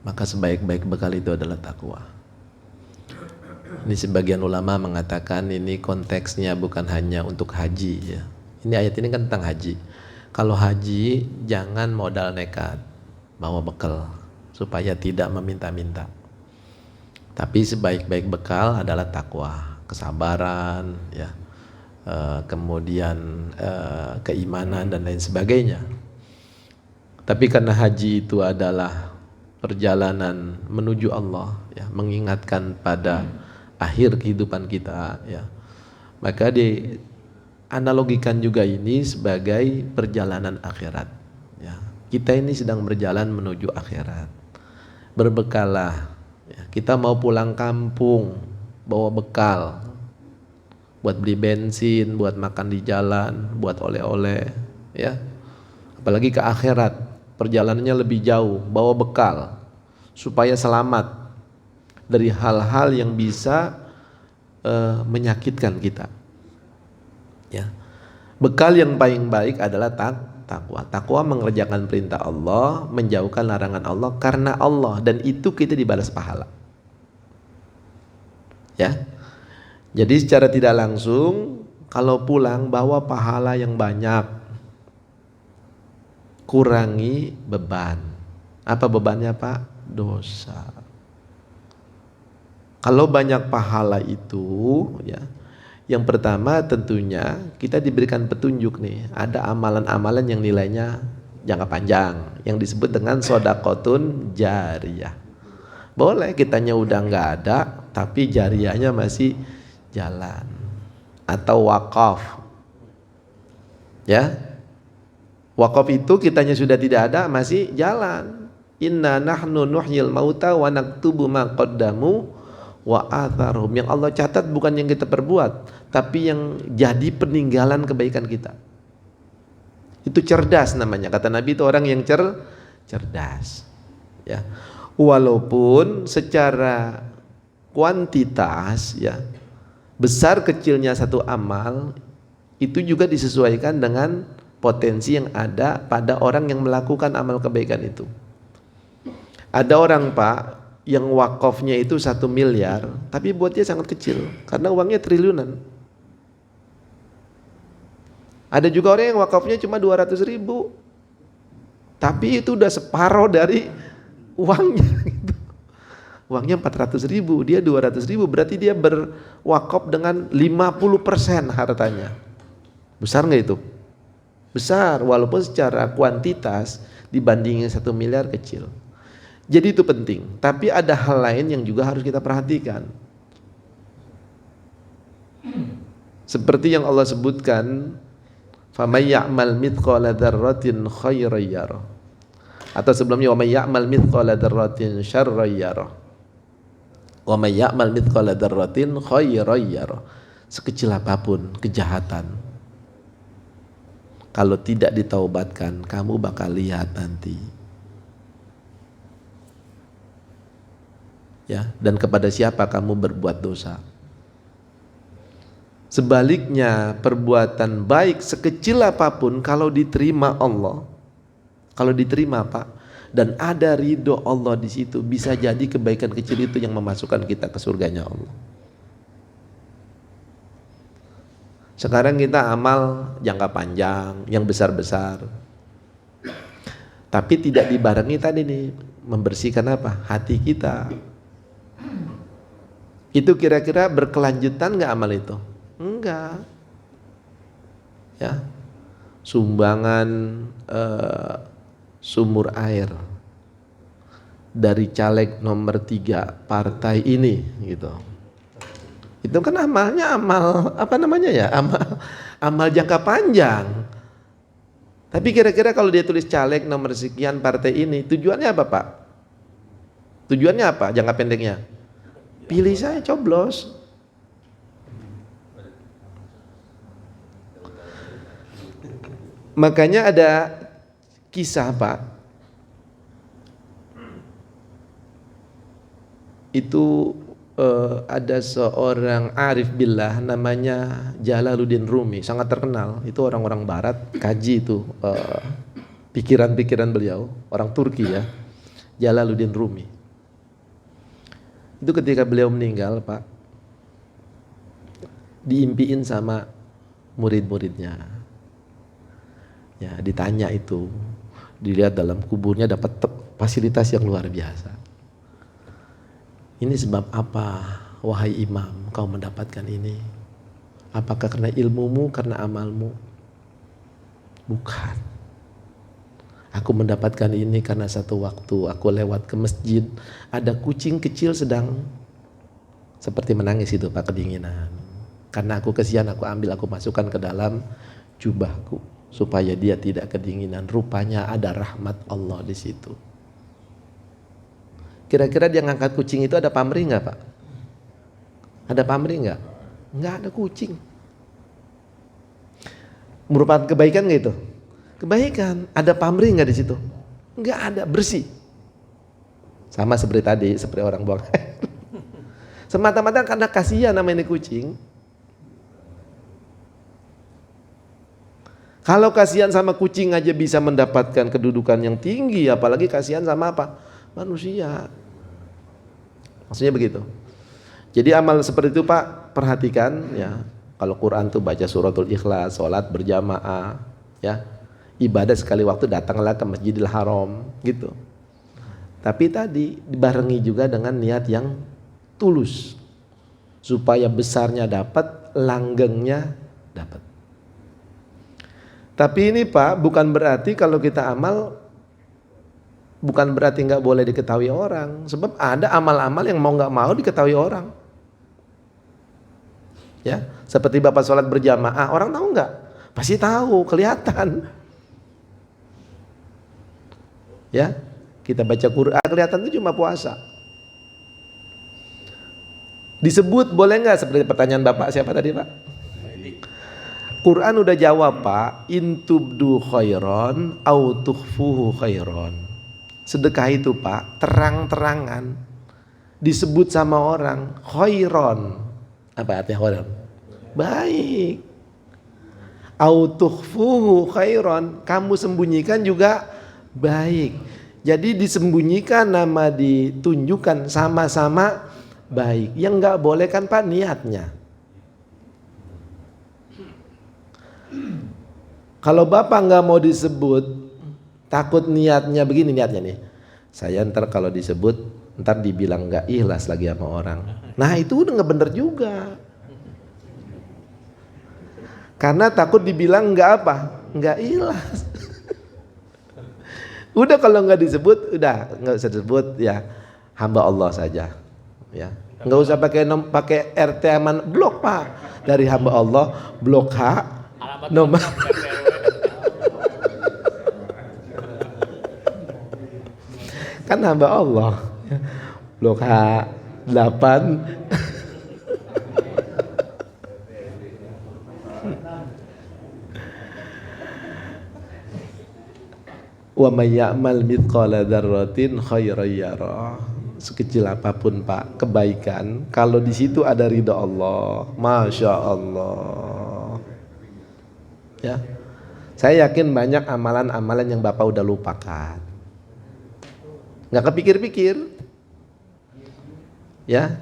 maka sebaik-baik bekal itu adalah takwa. Ini sebagian ulama mengatakan ini konteksnya bukan hanya untuk haji ya. Ini ayat ini kan tentang haji. Kalau haji jangan modal nekat, bawa bekal supaya tidak meminta-minta. Tapi sebaik-baik bekal adalah takwa, kesabaran ya. Kemudian keimanan dan lain sebagainya. Tapi karena haji itu adalah perjalanan menuju Allah ya, mengingatkan pada akhir kehidupan kita ya, maka dianalogikan juga ini sebagai perjalanan akhirat ya. Kita ini sedang berjalan menuju akhirat, berbekalah ya. Kita mau pulang kampung bawa bekal buat beli bensin, buat makan di jalan, buat oleh-oleh ya. Apalagi ke akhirat, perjalanannya lebih jauh, bawa bekal supaya selamat dari hal-hal yang bisa menyakitkan kita. Ya. Bekal yang paling baik adalah takwa. Takwa mengerjakan perintah Allah, menjauhkan larangan Allah karena Allah, dan itu kita dibalas pahala. Ya. Jadi secara tidak langsung kalau pulang bawa pahala yang banyak, kurangi beban. Apa bebannya Pak? dosa. Kalau banyak pahala itu, ya, yang pertama tentunya kita diberikan petunjuk nih, ada amalan-amalan yang nilainya jangka panjang, yang disebut dengan sodakotun jariyah. Boleh kitanya udah nggak ada, tapi jariyahnya masih jalan. Atau wakaf, ya, wakaf itu kitanya sudah tidak ada, masih jalan. Inna nahnu nuhyil mauta wa naktubu ma qaddamu wa atharum. Yang Allah catat bukan yang kita perbuat, tapi yang jadi peninggalan kebaikan kita. Itu cerdas namanya. Kata Nabi itu orang yang cerdas. Ya. Walaupun secara kuantitas, ya, besar kecilnya satu amal itu juga disesuaikan dengan potensi yang ada pada orang yang melakukan amal kebaikan itu. Ada orang, Pak, yang wakafnya itu 1 miliar, tapi buat dia sangat kecil karena uangnya triliunan. Ada juga orang yang wakafnya cuma 200.000, tapi itu udah separuh dari uangnya gitu. Uangnya 400.000, dia 200.000, berarti dia berwakaf dengan 50% hartanya. Besar nggak itu? Besar, walaupun secara kuantitas dibandingin 1 miliar kecil. Jadi itu penting. Tapi ada hal lain yang juga harus kita perhatikan. Seperti yang Allah sebutkan, "Faman ya'mal mithqala dzarratin khairan yarah." Atau sebelumnya, "Wa may ya'mal mithqala dzarratin syarran yarah." Wa may ya'mal mithqala dzarratin khairan yarah. Sekecil apapun kejahatan, kalau tidak ditaubatkan, kamu bakal lihat nanti. Ya, dan kepada siapa kamu berbuat dosa. Sebaliknya, perbuatan baik sekecil apapun kalau diterima Allah, kalau diterima, Pak, dan ada ridho Allah di situ, bisa jadi kebaikan kecil itu yang memasukkan kita ke surganya Allah. Sekarang kita amal jangka panjang, yang besar-besar, tapi tidak dibarengi tadi nih, membersihkan apa? Hati kita. Itu kira-kira berkelanjutan nggak amal itu? Enggak. Ya, sumbangan sumur air dari caleg nomor 3 partai ini, gitu. Itu kan amalnya amal apa namanya ya? Amal jangka panjang. Tapi kira-kira kalau dia tulis caleg nomor sekian partai ini, tujuannya apa, Pak? Tujuannya apa? Jangka pendeknya? Pilih saya, coblos. Makanya ada kisah, Pak. Itu ada seorang arif billah namanya Jalaluddin Rumi, sangat terkenal. Itu orang-orang barat kaji itu pikiran-pikiran beliau, orang Turki ya. Jalaluddin Rumi. Itu ketika beliau meninggal, Pak, diimpiin sama murid-muridnya. Ya, ditanya itu, dilihat dalam kuburnya dapat fasilitas yang luar biasa. Ini sebab apa, wahai imam, kau mendapatkan ini? Apakah karena ilmumu, karena amalmu? Bukan. Aku mendapatkan ini karena satu waktu aku lewat ke masjid, ada kucing kecil sedang seperti menangis itu, Pak, kedinginan. Karena aku kesian, aku ambil, aku masukkan ke dalam jubahku supaya dia tidak kedinginan. Rupanya ada rahmat Allah di situ. Kira-kira dia ngangkat kucing itu ada pamrih nggak, Pak? Ada pamrih nggak? Nggak ada kucing. Merupakan kebaikan nggak itu? Kebaikan. Ada pamrih nggak di situ? Nggak ada, bersih. Sama seperti tadi, seperti orang buang air. Semata-mata karena kasihan nama ini kucing. Kalau kasihan sama kucing aja bisa mendapatkan kedudukan yang tinggi, apalagi kasihan sama apa? Manusia. Maksudnya begitu. Jadi amal seperti itu, Pak, perhatikan ya. Kalau Quran tuh baca suratul Ikhlas, sholat berjamaah, ya. Ibadah sekali waktu datanglah ke Masjidil Haram, gitu. Tapi tadi dibarengi juga dengan niat yang tulus supaya besarnya dapat, langgengnya dapat. Tapi ini Pak, bukan berarti kalau kita amal, bukan berarti nggak boleh diketahui orang. Sebab ada amal-amal yang mau nggak mau diketahui orang. Ya, seperti Bapak sholat berjamaah, orang tahu nggak? Pasti tahu, kelihatan. Ya, kita baca Quran, kelihatan itu cuma puasa. Disebut boleh nggak? Seperti pertanyaan Bapak siapa tadi Pak? Quran udah jawab Pak, intubdu khairon au tukhfuhu khairon. Sedekah itu Pak, terang-terangan disebut sama orang khairon. Apa artinya khairon? Baik. Au tukhfuhu khairon, kamu sembunyikan juga baik. Jadi disembunyikan nama ditunjukkan sama-sama baik. Yang nggak boleh kan Pak niatnya. Kalau Bapak nggak mau disebut, takut niatnya begini niatnya nih. Saya ntar kalau disebut, ntar dibilang nggak ikhlas lagi sama orang. Nah itu udah nggak bener juga. Karena takut dibilang nggak apa, nggak ikhlas. Udah kalau nggak disebut, udah nggak usah disebut ya hamba Allah saja. Ya nggak usah pakai RT aman blok Pak, dari hamba Allah blok H nomor. Kan hamba Allah blok H8 wa may ya'mal mithqala dzarratin khairan yarah. Sekecil apapun Pak kebaikan, kalau di situ ada ridha Allah, masya Allah. Ya, saya yakin banyak amalan-amalan yang Bapak udah lupakan, nggak kepikir-pikir. Ya,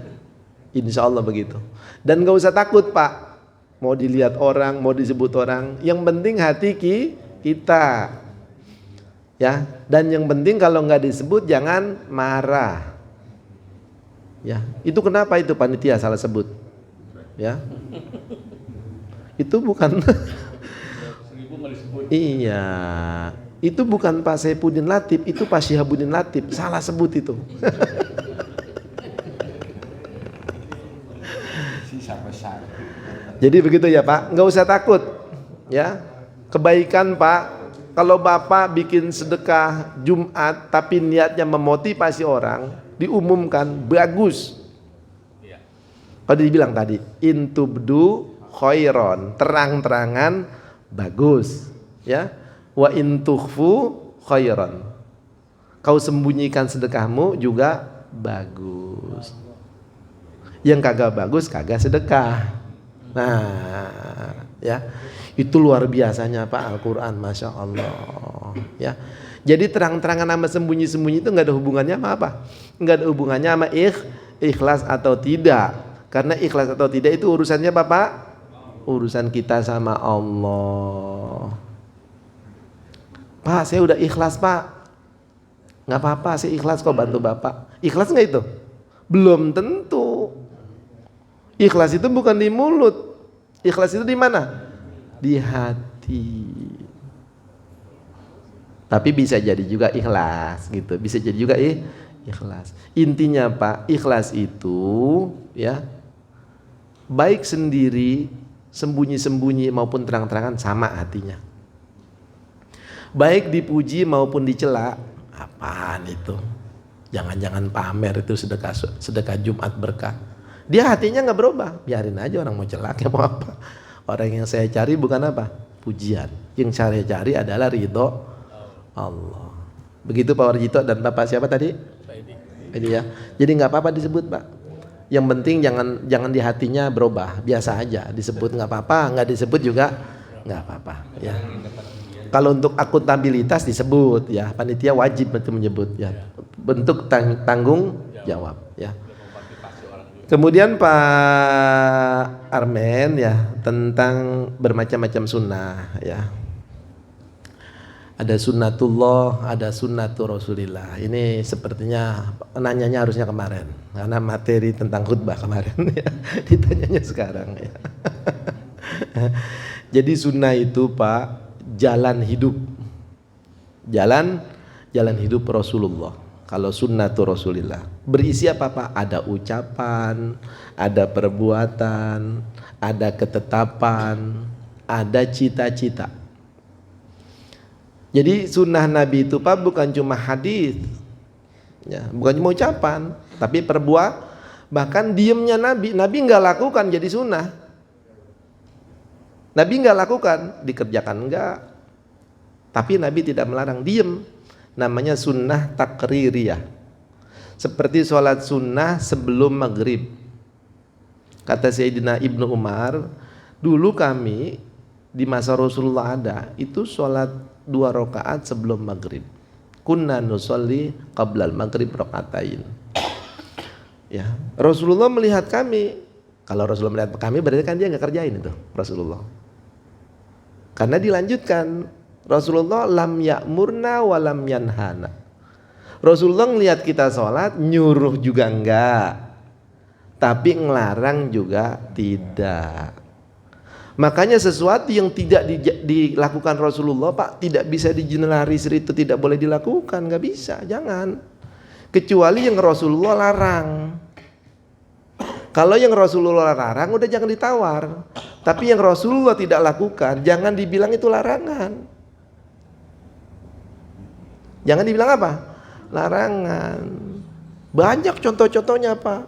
insya Allah begitu. Dan nggak usah takut Pak, mau dilihat orang, mau disebut orang. Yang penting hati kita. Ya, dan yang penting kalau nggak disebut jangan marah. Ya, itu kenapa itu panitia salah sebut? Ya, itu bukan. Iya, itu bukan Pak Saifuddin Latif, itu Pak Syihabuddin Latif, salah sebut itu. Jadi begitu ya Pak, nggak usah takut. Ya, kebaikan Pak. Kalau Bapak bikin sedekah Jumat tapi niatnya memotivasi orang, diumumkan bagus. Kalau dibilang tadi intubdu khairon, terang-terangan bagus. Ya, wa intukhfu khairon, kau sembunyikan sedekahmu juga bagus. Yang kagak bagus kagak sedekah. Nah, ya itu luar biasanya Pak Al-Quran, masya Allah. Ya, jadi terang-terangan sama sembunyi-sembunyi itu nggak ada hubungannya sama apa? Nggak ada hubungannya sama ikhlas atau tidak. Karena ikhlas atau tidak itu urusannya Bapak, urusan kita sama Allah. Pak, saya udah ikhlas Pak. Nggak apa-apa, saya ikhlas kok bantu Bapak. Ikhlas nggak itu? Belum tentu. Ikhlas itu bukan di mulut. Ikhlas itu di mana? Di hati. Tapi bisa jadi juga ikhlas gitu. Bisa jadi juga ikhlas. Intinya Pak, ikhlas itu ya baik sendiri, sembunyi-sembunyi maupun terang-terangan sama hatinya. Baik dipuji maupun dicela, apaan itu? Jangan-jangan pamer itu sedekah Jumat berkah. Dia hatinya nggak berubah, biarin aja orang mau celak ya mau apa. Orang yang saya cari bukan apa? Pujian. Yang saya cari adalah ridho Allah. Begitu Pak Warjito dan Bapak siapa tadi? Ini ya. Jadi nggak apa-apa disebut Pak. Yang penting jangan di hatinya berubah, biasa aja disebut nggak apa-apa, nggak disebut juga nggak apa-apa. Ya. Kalau untuk akuntabilitas disebut ya, panitia wajib betul menyebut ya. Bentuk tanggung jawab ya. Kemudian Pak Armen ya tentang bermacam-macam sunnah ya. Ada sunnatullah, ada sunnatur Rasulillah. Ini sepertinya nanyanya harusnya kemarin, karena materi tentang khutbah kemarin ya. Ditanyanya sekarang ya. Jadi sunnah itu Pak, jalan hidup. Jalan hidup Rasulullah. Kalau sunnatur Rasulillah berisi apa Pak? Ada ucapan, ada perbuatan, ada ketetapan, ada cita-cita. Jadi sunnah Nabi itu Pak bukan cuma hadis, ya, bukan cuma ucapan, tapi bahkan diamnya Nabi nggak lakukan jadi sunnah. Nabi nggak lakukan, dikerjakan enggak, tapi Nabi tidak melarang, diem. Namanya sunnah takririyah. Seperti sholat sunnah sebelum maghrib. Kata Sayyidina Ibnu Umar, dulu kami di masa Rasulullah ada itu sholat 2 rakaat sebelum maghrib. Kunna nusolli qablal maghrib rakaatain. Ya, Rasulullah melihat kami. Kalau Rasulullah melihat kami berarti kan dia nggak kerjain itu Rasulullah. Karena dilanjutkan, Rasulullah lam ya'murna wa lam yanhana. Rasulullah ngelihat kita sholat, nyuruh juga enggak, tapi ngelarang juga tidak. Makanya sesuatu yang tidak dilakukan Rasulullah Pak, tidak bisa digeneralis itu tidak boleh dilakukan, nggak bisa, jangan. Kecuali yang Rasulullah larang. Kalau yang Rasulullah larang udah jangan ditawar. Tapi yang Rasulullah tidak lakukan jangan dibilang itu larangan. Jangan dibilang apa? Larangan. Banyak contoh-contohnya Pak.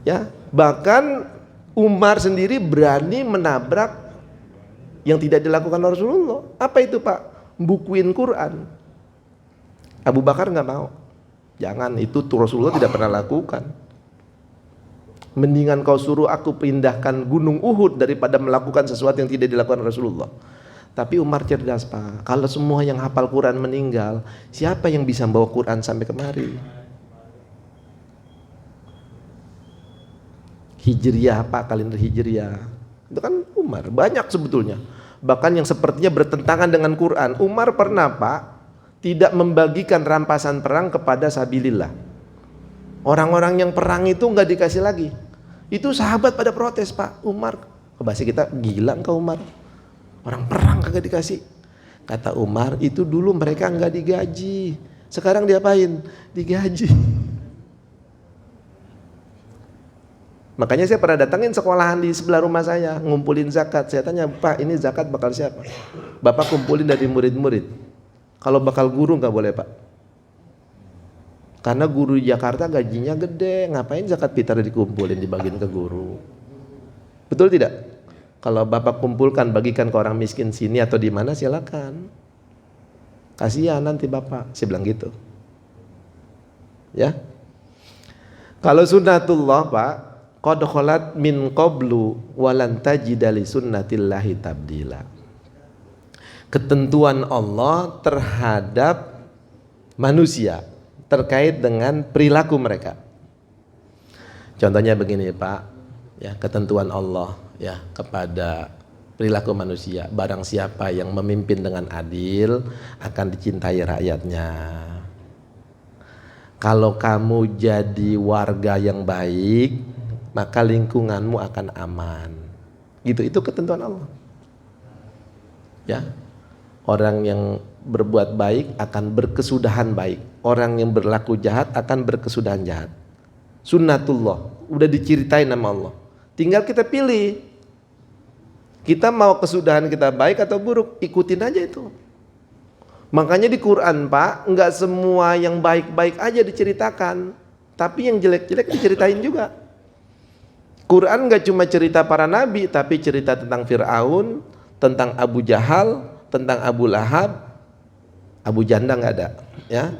Ya, bahkan Umar sendiri berani menabrak yang tidak dilakukan Rasulullah. Apa itu Pak? Bukuin Quran. Abu Bakar nggak mau. Jangan, itu Rasulullah tidak pernah lakukan. Mendingan kau suruh aku pindahkan gunung Uhud daripada melakukan sesuatu yang tidak dilakukan Rasulullah. Tapi Umar cerdas Pak. Kalau semua yang hafal Quran meninggal, siapa yang bisa bawa Quran sampai kemari? Hijriyah Pak, kalender Hijriyah. Itu kan Umar, banyak sebetulnya. Bahkan yang sepertinya bertentangan dengan Quran. Umar pernah Pak tidak membagikan rampasan perang kepada sabilillah. Orang-orang yang perang itu nggak dikasih lagi. Itu sahabat pada protes Pak. Umar, bahasa kita gila engkau Umar. Orang perang kagak dikasih. Kata Umar, itu dulu mereka nggak digaji. Sekarang diapain? Digaji. Makanya saya pernah datangin sekolahan di sebelah rumah saya, ngumpulin zakat. Saya tanya, Pak ini zakat bakal siapa? Bapak kumpulin dari murid-murid. Kalau bakal guru nggak boleh Pak. Karena guru di Jakarta gajinya gede, ngapain zakat fitrah dikumpulin dibagiin ke guru? Betul tidak? Kalau Bapak kumpulkan bagikan ke orang miskin sini atau di mana silakan. Kasihan nanti Bapak, saya bilang gitu. Ya. Kalau sunnatullah Pak, qad khalat min qablu walan tajida li sunnatillahi tabdila. Ketentuan Allah terhadap manusia terkait dengan perilaku mereka. Contohnya begini Pak, ya, ketentuan Allah ya kepada perilaku manusia. Barang siapa yang memimpin dengan adil akan dicintai rakyatnya. Kalau kamu jadi warga yang baik, maka lingkunganmu akan aman. Itu ketentuan Allah. Ya. Orang yang berbuat baik akan berkesudahan baik. Orang yang berlaku jahat akan berkesudahan jahat. Sunnatullah, udah diceritain nama Allah. Tinggal kita pilih. Kita mau kesudahan kita baik atau buruk, ikutin aja itu. Makanya di Quran Pak, enggak semua yang baik-baik aja diceritakan, tapi yang jelek-jelek diceritain juga. Quran enggak cuma cerita para nabi, tapi cerita tentang Fir'aun, tentang Abu Jahal, tentang Abu Lahab. Abu Janda nggak ada, ya.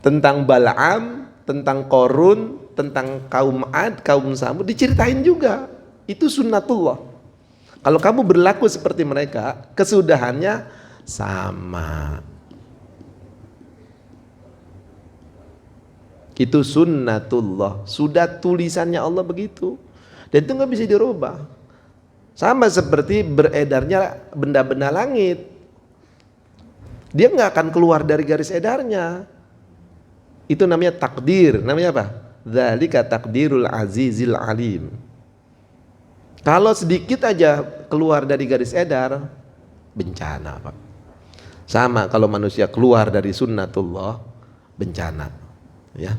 Tentang Balaam, tentang Korun, tentang kaum Ad, kaum Samud diceritain juga. Itu sunnatullah. Kalau kamu berlaku seperti mereka, kesudahannya sama. Itu sunnatullah. Sudah tulisannya Allah begitu. Dan itu nggak bisa dirubah. Sama seperti beredarnya benda-benda langit. Dia nggak akan keluar dari garis edarnya. Itu namanya takdir. Namanya apa? Dzalika takdirul azizil alim. Kalau sedikit aja keluar dari garis edar, bencana, Pak. Sama kalau manusia keluar dari sunnatullah, bencana. Ya.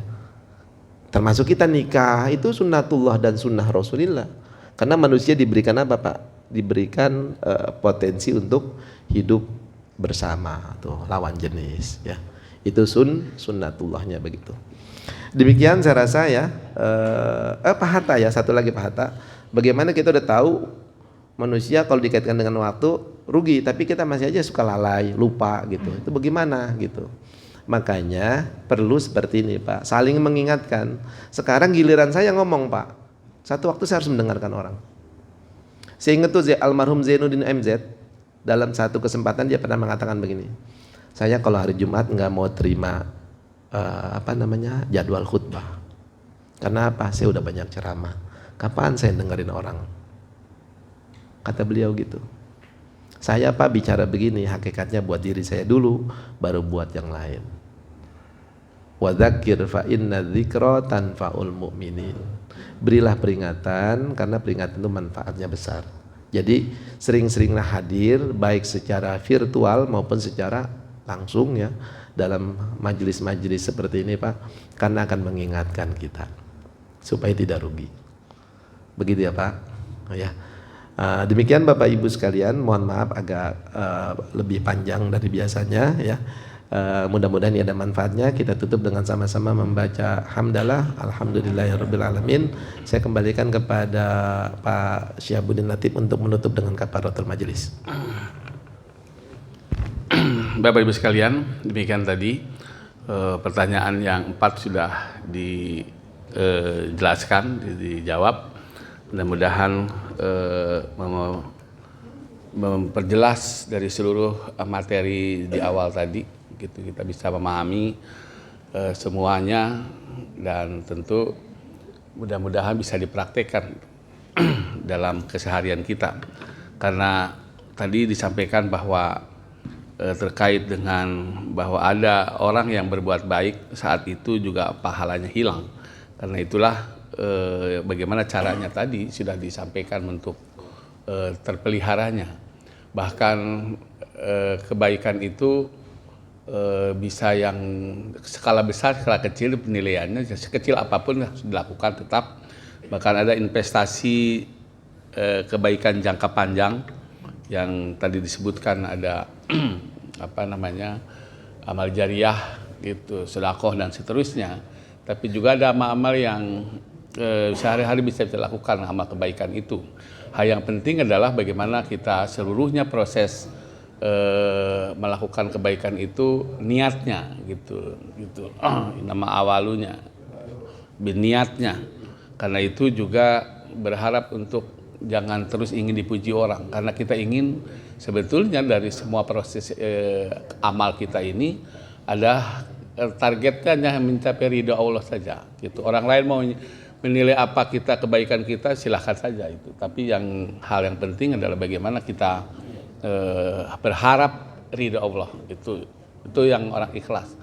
Termasuk kita nikah, itu sunnatullah dan sunnah Rasulullah. Karena manusia diberikan apa, Pak? Diberikan potensi untuk hidup bersama, tuh lawan jenis, ya. Itu sunnatullahnya begitu. Demikian saya rasa ya. Pak Hatta ya, satu lagi Pak Hatta. Bagaimana kita udah tahu manusia kalau dikaitkan dengan waktu rugi, tapi kita masih aja suka lalai, lupa gitu. Itu bagaimana gitu. Makanya perlu seperti ini, Pak, saling mengingatkan. Sekarang giliran saya ngomong, Pak. Satu waktu saya harus mendengarkan orang. Saya ingat tuh almarhum Zainuddin MZ. Dalam satu kesempatan dia pernah mengatakan begini, saya kalau hari Jumat nggak mau terima jadwal khutbah. Karena apa? Saya udah banyak ceramah. Kapan saya dengerin orang? Kata beliau gitu. Saya, Pak, bicara begini hakikatnya buat diri saya dulu, baru buat yang lain. Wa dzakir fa inna dzikra tanfa'ul mu'minin. Berilah peringatan karena peringatan itu manfaatnya besar. Jadi sering-seringlah hadir baik secara virtual maupun secara langsung ya dalam majelis-majelis seperti ini, Pak, karena akan mengingatkan kita supaya tidak rugi. Begitu ya, Pak. Ya. Demikian Bapak Ibu sekalian, mohon maaf agak lebih panjang dari biasanya ya. Mudah-mudahan ini ada manfaatnya. Kita tutup dengan sama-sama membaca hamdalah alhamdulillahirabbil alamin. Saya kembalikan kepada Pak Syihabuddin Latif untuk menutup dengan kafaratul majelis. Bapak Ibu sekalian, demikian tadi pertanyaan yang 4 sudah dijelaskan, dijawab. Mudah-mudahan memperjelas dari seluruh materi di awal tadi, gitu kita bisa memahami semuanya dan tentu mudah-mudahan bisa dipraktekkan dalam keseharian kita. Karena tadi disampaikan bahwa terkait dengan bahwa ada orang yang berbuat baik saat itu juga pahalanya hilang. Karena itulah bagaimana caranya tadi sudah disampaikan untuk terpeliharanya. Bahkan kebaikan itu bisa yang skala besar, skala kecil penilaiannya, sekecil apapun harus dilakukan tetap. Bahkan ada investasi kebaikan jangka panjang yang tadi disebutkan ada amal jariah gitu, sedekah dan seterusnya. Tapi juga ada amal-amal yang sehari-hari bisa dilakukan amal kebaikan itu. Hal yang penting adalah bagaimana kita seluruhnya proses melakukan kebaikan itu niatnya gitu nama awalunya biniatnya. Karena itu juga berharap untuk jangan terus ingin dipuji orang, karena kita ingin sebetulnya dari semua proses amal kita ini ada targetnya hanya mencapai ridho Allah saja gitu. Orang lain mau menilai apa kita, kebaikan kita, silahkan saja itu. Tapi hal yang penting adalah bagaimana kita berharap ridha Allah, itu yang orang ikhlas.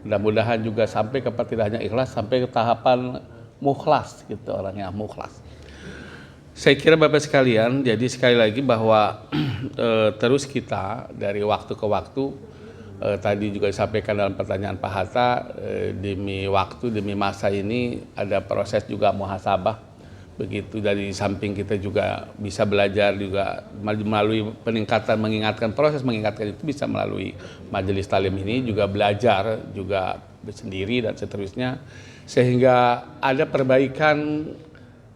Mudah-mudahan juga sampai kepada tidak hanya ikhlas, sampai ke tahapan mukhlas gitu, orang yang mukhlas. Saya kira Bapak sekalian, jadi sekali lagi bahwa terus kita dari waktu ke waktu, tadi juga disampaikan dalam pertanyaan Pak Hatta, demi waktu, demi masa ini ada proses juga muhasabah. Begitu, dari samping kita juga bisa belajar juga melalui peningkatan proses mengingatkan itu bisa melalui majelis talim ini, juga belajar juga sendiri dan seterusnya, sehingga ada perbaikan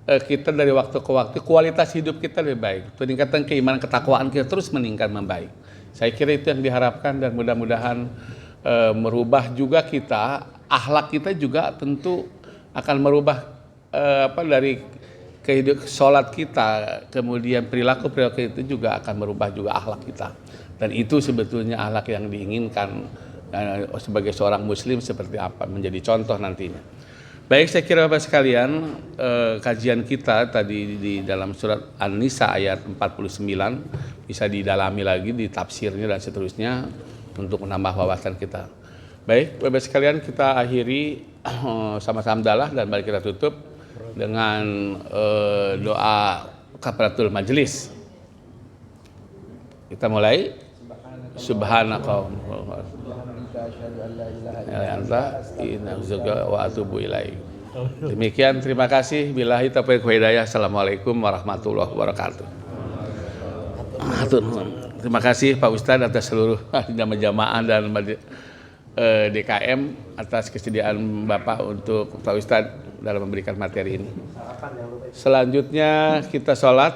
kita dari waktu ke waktu, kualitas hidup kita lebih baik, peningkatan keimanan ketakwaan kita terus meningkat membaik. Saya kira itu yang diharapkan dan mudah-mudahan merubah juga kita, akhlak kita juga tentu akan merubah dari kehidupan sholat kita, kemudian perilaku itu juga akan merubah juga akhlak kita. Dan itu sebetulnya akhlak yang diinginkan sebagai seorang muslim seperti apa, menjadi contoh nantinya. Baik, saya kira Bapak sekalian, kajian kita tadi di dalam surat An-Nisa ayat 49 bisa didalami lagi di tafsirnya dan seterusnya untuk menambah wawasan kita. Baik, Bapak sekalian, kita akhiri sama-sama hamdalah dan mari kita tutup dengan doa kafaratul majelis. Kita mulai. Subhanaka wa atubu ilaik. Demikian, terima kasih. Billahi taufiq wal hidayah. Assalamualaikum warahmatullahi wabarakatuh. Terima kasih Pak Ustadz atas seluruh jamaah dan DKM atas kesediaan Bapak untuk Pak Ustadz dalam memberikan materi ini. Selanjutnya kita sholat,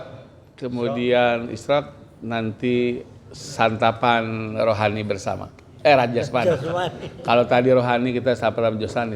kemudian istirahat, nanti santapan rohani bersama. Jasmani. Kalau tadi rohani kita santapan jasmani.